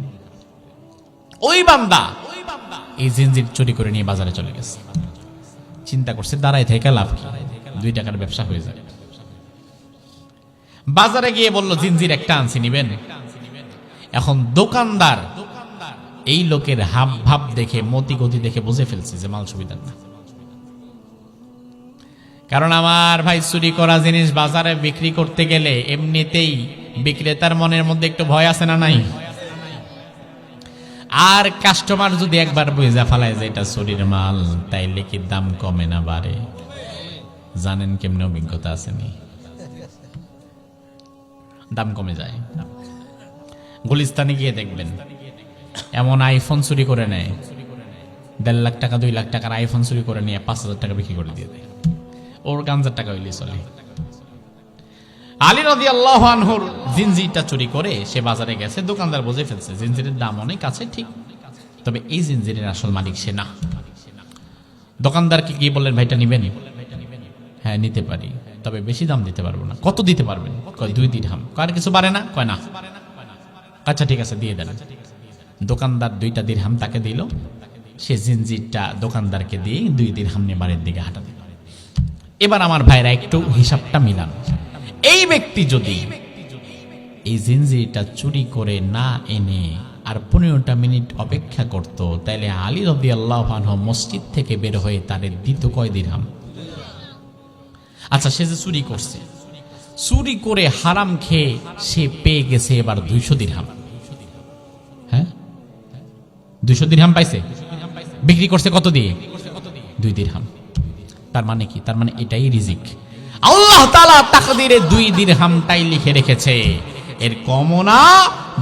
ওই বান্দা এই জিনজির চুরি করে নিয়ে বাজারে চলে গেছে। চিন্তা করছে দাঁড়ায় থেকে লাভ কি, 2 টাকার ব্যবসা হয়ে যাবে। বাজারে গিয়ে বলল, জিনজির একটা আনছি, নিবেন? এখন দোকানদার এই লোকের হাব ভাব দেখে, মতি গতি দেখে বুঝে ফেলছে যে মাল সুবিধার না। কারণ আমার ভাই, চুরি করা জিনিস বাজারে বিক্রি করতে গেলে এমনিতেই বিক্রেতার মনের মধ্যে একটু ভয় আছে না নাই? আর কাস্টমার যদি একবার বুঝা ফেলায় যে এটা চুরির মাল, তাইলে কি দাম কমে না বাড়ে? জানেন কেমনে, অভিজ্ঞতা আসেনি? দাম কমে যায়। গুলিস্তানে গিয়ে দেখবেন এমন আইফোন চুরি করে নেয়, 1.5 লাখ টাকা 2 লাখ টাকার আইফোন চুরি করে নিয়ে 5,000 টাকা বিক্রি করে দিয়ে দেয়। ওর গাঞ্জার টাকা হইলে চলে। আলী রাদিয়াল্লাহু আনহুর জিনজিটা চুরি করে সে বাজারে গেছে, দোকানদার বুঝে ফেলছে জিনজিরের দাম অনেক আছে ঠিক, তবে এই জিনজিরের আসল মালিক সে না। দোকানদারকে গিয়ে বললেন, ভাইটা নিবেন? হ্যাঁ নিতে পারি, তবে বেশি দাম দিতে পারবো না। কত দিতে পারবেন? কয় 2 দিরহাম। কার কিছু পারে না? কয় না। আচ্ছা ঠিক আছে, দিয়ে দেন। দোকানদার 2টা দিরহাম তাকে দিল, সে জিনজিরটা দোকানদারকে দিয়ে 2 দিরহাম নিয়ে বাড়ির দিকে হাঁটা দিল। এবার আমার ভাইরা একটু হিসাবটা মিলান। এই ব্যক্তি যদি এই জিনজিরটা চুরি করে না এনে আর 15টা মিনিট অপেক্ষা করত, তাহলে আলী রাদিয়াল্লাহু আনহু মসজিদ থেকে বের হয়ে তারে দিত কয় দিরহাম? আচ্ছা, সে যে চুরি করছে, চুরি করে হারাম খেয়ে সে পেয়ে গেছে এবার 200 দিরহাম। হ্যাঁ, 200 দিরহাম পাইছে, বিক্রি করছে কত দিয়ে? 2 দিরহাম। তার মানে কি? তার মানে এটাই রিজিক। আল্লাহ তাআলা তাকদীরে 2 দিরহামটাই লিখে রেখেছে, এর কমও না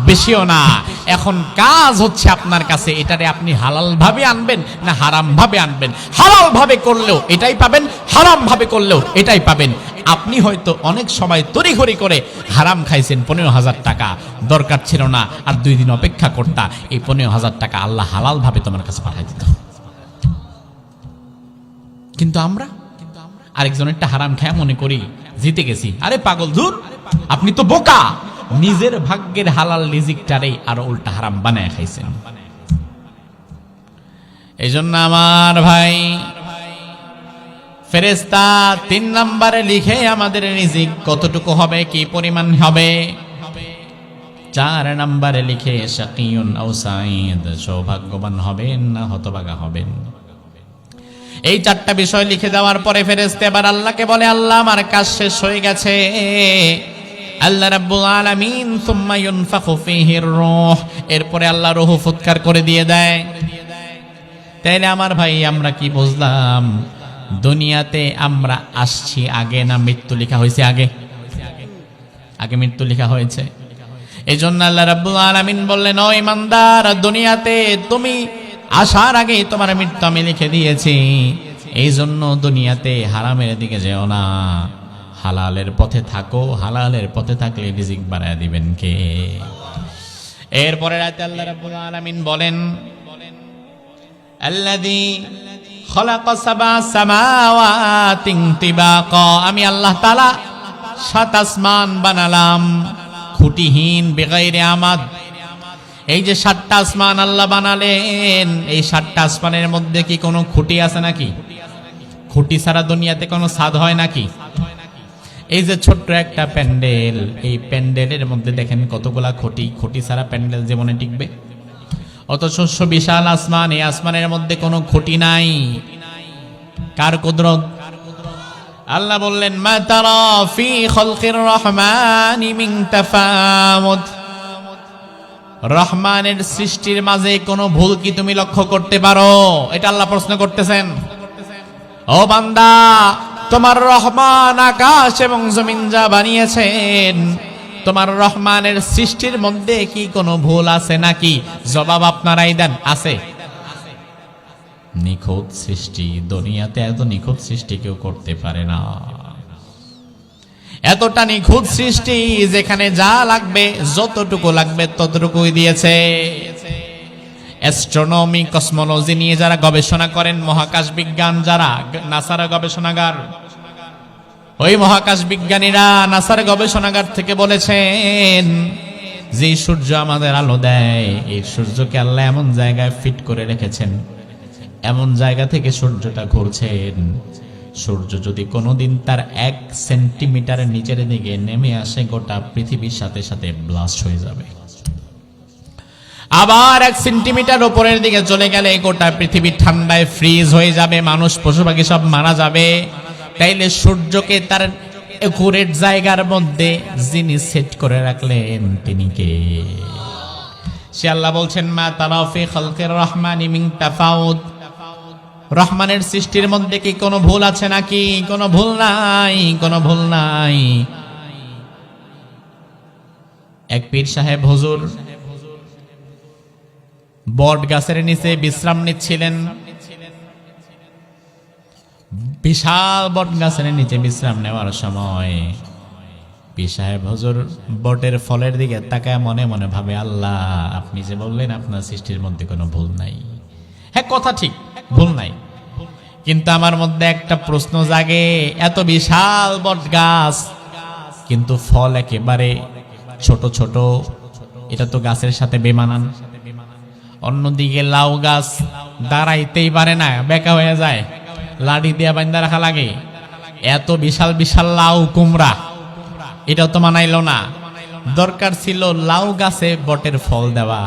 বেশিও না। এখন কাজ হচ্ছে আপনার কাছে এটারে আপনি হালাল ভাবে আনবেন না হারাম ভাবে আনবেন। হালাল ভাবে করলেও এটাই পাবেন, হারাম ভাবে করলেও এটাই পাবেন। আপনি হয়তো অনেক সময় তড়িঘড়ি করে হারাম খাইছেন 15,000 টাকা, দরকার ছিল না, আর 2 দিন অপেক্ষা করতা, এই 15,000 টাকা আল্লাহ হালাল ভাবে তোমার কাছে পাঠাই দিত। কিন্তু আমরা আরেকজনেরটা হারাম খায় মনে করি জিতে গেছি। আরে পাগল, ধুর, আপনি তো বোকা। নিজের ভাগ্যের হালাল রিজিকটারে আরো উল্টা হারাম বানায় খাইছেন। এই জন্য আমার ভাই, ফেরেশতা 3 নম্বরে লিখে আমাদের রিজিক কতটুকু হবে, কি পরিমাণ হবে। 4 নম্বরে লিখে শাকিয়ুন আও সাঈদ, সৌভাগ্যবান হবেন না হতভাগা হবেন। এই 4টা বিষয় লিখে দেওয়ার পরে ফেরেশতা এবার আল্লাহকে বলে, আল্লাহ আমার কাজ শেষ হয়ে গেছে। আল্লাহ রাব্বুল আলামিন সুম্মা ইউনফাখু ফীহির রূহ, এরপরে আল্লাহ রূহ ফুৎকার করে দিয়ে দেয়। তাইলে আমার ভাই আমরা কি বুঝলাম? দুনিয়াতে আমরা আসছি আগে না মৃত্যু লেখা হয়েছে? আগে আগে মৃত্যু লেখা হয়েছে। এই জন্য আল্লাহ রাব্বুল আলামিন বললেন, ও ইমানদার, দুনিয়াতে তুমি আসার আগে তোমার মৃত্যু আমি লিখে দিয়েছি। এই জন্য দুনিয়াতে হারামের দিকে যেও না, হালালের পথে থাকো। হালালের পথে থাকলে রিজিক বাড়ায় দিবেন কে? এরপরে রাতে আল্লাহ রাব্বুল আলামিন বলেন, আল্লাযী খালাকা সাবআ সামাওয়াতিন তিবাকা, আমি আল্লাহ তাআলা 7 আসমান বানালাম খুঁটিহীন, বেগাইরে আমাদ। এই যে 7টা আসমান আল্লাহ বানালেন, এই 7টা আসমানের মধ্যে কি কোনো খুঁটি আছে নাকি? খুঁটি ছাড়া দুনিয়াতে কোনো ছাদ হয় নাকি? এই যে ছোট্ট একটা প্যান্ডেল, এই প্যান্ডেলের মধ্যে দেখেন কতগুলা খুঁটি। খুঁটি ছাড়া প্যান্ডেল জীবনে টিকবে? অথচ বিশাল আসমান, এই আসমানের মধ্যে কোনো খুঁটি নাই। কার কুদরত? আল্লাহ বললেন, মা তারা ফি খালকির রহমানি মিন তাফাউত, রহমানের সৃষ্টির মাঝে কোনো ভুল কি তুমি লক্ষ্য করতে পারো? এটা আল্লাহ প্রশ্ন করতেছেন। ও বান্দা, তোমার রহমান আকাশ এবং জমিন যা বানিয়েছেন, তোমার রহমানের সৃষ্টির মধ্যে কি কোনো ভুল আছে নাকি? জবাব আপনারাই দেন, আছে। নিখুঁত সৃষ্টি, দুনিয়াতে এত নিখুঁত সৃষ্টি কেউ করতে পারে না। এতটা নিখুঁত সৃষ্টি, যেখানে যা লাগবে, যতটুকু লাগবে ততটুকুই দিয়েছে। অ্যাস্ট্রোনমি, কসমোলজি নিয়ে যারা গবেষণা করেন, মহাকাশ বিজ্ঞান যারা, নাসার গবেষণাগার, ওই মহাকাশ বিজ্ঞানীরা নাসার গবেষণাগার থেকে বলেছেন যে সূর্য আমাদের আলো দেয়, এই সূর্যকে আল্লাহ এমন জায়গায় ফিট করে রেখেছেন, এমন জায়গা থেকে সূর্যটা ঘুরছেন, সূর্য যদি কোনোদিন তার 1 সেন্টিমিটার নিচের দিকে নেমে আসে, গোটা পৃথিবীর সাথে সাথে ব্লাস্ট হয়ে যাবে। আবার 1 সেন্টিমিটার উপরের দিকে চলে গেলে গোটা পৃথিবী ঠান্ডায় ফ্রিজ হয়ে যাবে, মানুষ পশু পাখি সব মারা যাবে। তাইলে সূর্যকে তার একুরেট জায়গার মধ্যে যিনি সেট করে রাখলেন, তিনি কে? সে আল্লাহ বলছেন, মা তারা ফি খালকির রহমানি মিন তাফাউত, রহমানের সৃষ্টির মধ্যে কি কোনো ভুল আছে নাকি? কোনো ভুল নাই, কোনো ভুল নাই। এক পীর সাহেব হুজুর বট গাছের নিচে বিশ্রাম নিচ্ছিলেন। বিশাল বট গাছের নিচে বিশ্রাম নেওয়ার সময় পীর সাহেব হুজুর বটের ফলের দিকে তাকায় মনে মনে ভাবে, আল্লাহ, আপনি যে বললেন আপনার সৃষ্টির মধ্যে কোনো ভুল নাই। হ্যাঁ, কথা ঠিক, ভুল নাই, কিন্তু আমার মধ্যে একটা প্রশ্ন জাগে, এত বিশাল বট গাছ কিন্তু ফল একেবারে ছোট ছোট, এটা তো গাছের সাথে বেমানান। অন্যদিকে লাউ গাছ দাঁড়াইতেই পারে না, বেঁকা হয়ে যায়, লাঠি দিয়ে বাঁধা রাখা লাগে। এত বিশাল বিশাল লাউ কুমড়া, এটাও তো মানাইল না। দরকার ছিল লাউ গাছে বটের ফল দেওয়া,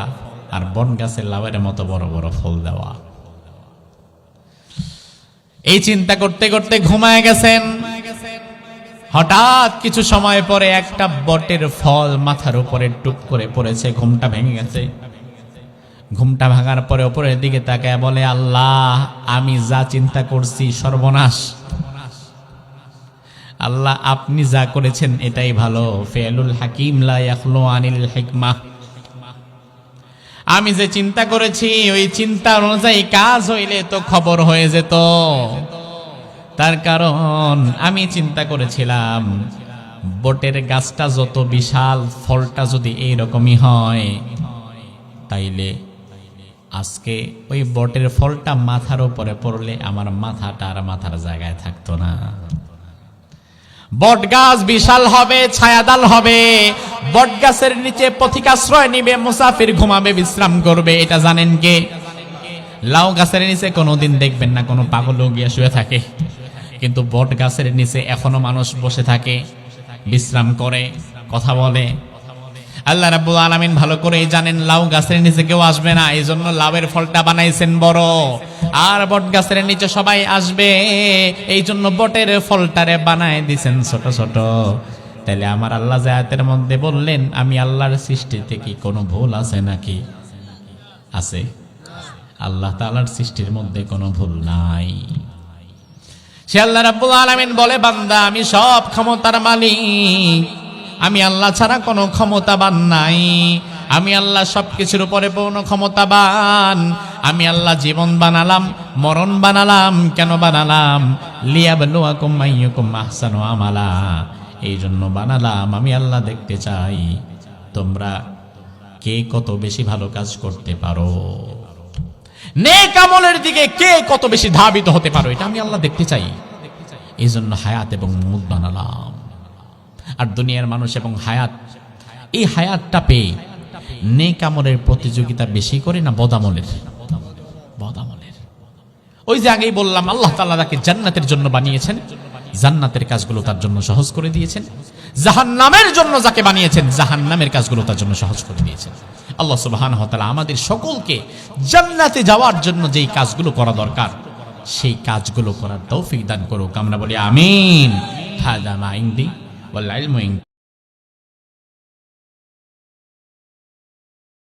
আর বন গাছে লাউয়ের মতো বড় বড় ফল দেওয়া। এই চিন্তা করতে করতে ঘুমায় গেছেন। হঠাৎ কিছু সময় পরে একটা বটের ফল মাথার উপরে টুপ করে পড়েছে, ঘুমটা ভেঙে গেছে। ঘুমটা ভাঙার পরে উপরের দিকে তাকায় বলে, আল্লাহ আমি যা চিন্তা করছি সর্বনাশ। আল্লাহ আপনি যা করেছেন এটাই ভালো। ফিআলুল হাকিম লা ইয়াখলু আনিল হিকমাহ। আমি যে চিন্তা করেছি ওই চিন্তা অনুযায়ী কাজ হইলে তো খবর হয়ে যেত। তার কারণ আমি চিন্তা করেছিলাম বটের গাছটা যত বিশাল, ফলটা যদি এইরকমই হয়, তাইলে আজকে ওই বটের ফলটা মাথার উপরে পড়লে আমার মাথাটা আর মাথার জায়গায় থাকতো না। বট গাছ বিশাল হবে, ছায়াদাল হবে, বট গাছের নিচে পথিকাশ্রয় নিবে, মুসাফির ঘুমাবে, বিশ্রাম করবে। এটা জানেন কে? লাউ গাছের নিচে কোনোদিন দেখবেন না কোনো পাগল গিয়ে শুয়ে থাকে, কিন্তু বট গাছের নিচে এখনো মানুষ বসে থাকে, বিশ্রাম করে, কথা বলে। আল্লাহ রাব্বুল আলামিন ভালো করেই জানেন লাউ গাছের নিচে কেউ আসবে না, এই জন্য লাউয়ের ফলটা বানাইছেন বড়, আর বট গাছের নিচে সবাই আসবে, এই জন্য বটের ফলটারে বানায় দিছেন ছোট ছোট। তাহলে আমার আল্লাহ যে আয়াতের মধ্যে বললেন আমি আল্লাহর সৃষ্টিতে কি কোনো ভুল আছে নাকি? আছে। আল্লাহ তাআলার সৃষ্টির মধ্যে কোনো ভুল নাই। সে আল্লাহ রাব্বুল আলামিন বলে, বান্দা আমি সব ক্ষমতার মালিক, আমি আল্লাহ ছাড়া কোনো ক্ষমতাবান নাই, আমি আল্লাহ সবকিছুর উপরে পূর্ণ ক্ষমতাবান। আমি আল্লাহ জীবন বানালাম, মরণ বানালাম, কেন বানালাম? লিয়াবলুয়াকুম আইয়ুকুম আহসানু আমালা, এই জন্য বানালাম। আমি আল্লাহ দেখতে চাই তোমরা কে কত বেশি ভালো কাজ করতে পারো, নেক আমলের দিকে কে কত বেশি ধাবিত হতে পারো, এটা আমি আল্লাহ দেখতে চাই। এই জন্য হায়াত এবং মউত বানালাম। আর দুনিয়ার মানুষ এবং হায়াত, এই হায়াতটা পেয়ে নেক আমলের প্রতিযোগিতা বেশি করে না বদামলের? বদামলের। ওই যে আগেই বললাম আল্লাহ তাআলা তাকে জান্নাতের জন্য বানিয়েছেন, জান্নাতের কাজগুলো তার জন্য সহজ করে দিয়েছেন। জাহান্নামের জন্য যাকে বানিয়েছেন, জাহান্নামের কাজগুলো তার জন্য সহজ করে দিয়েছেন। আল্লাহ সুবহানাহু ওয়া তাআলা আমাদের সকলকে জান্নাতে যাওয়ার জন্য যেই কাজগুলো করা দরকার সেই কাজগুলো করার তৌফিক দান করুক। আমরা বলি আমিন। হাদা মা ইনদি ওয়াল ইলমু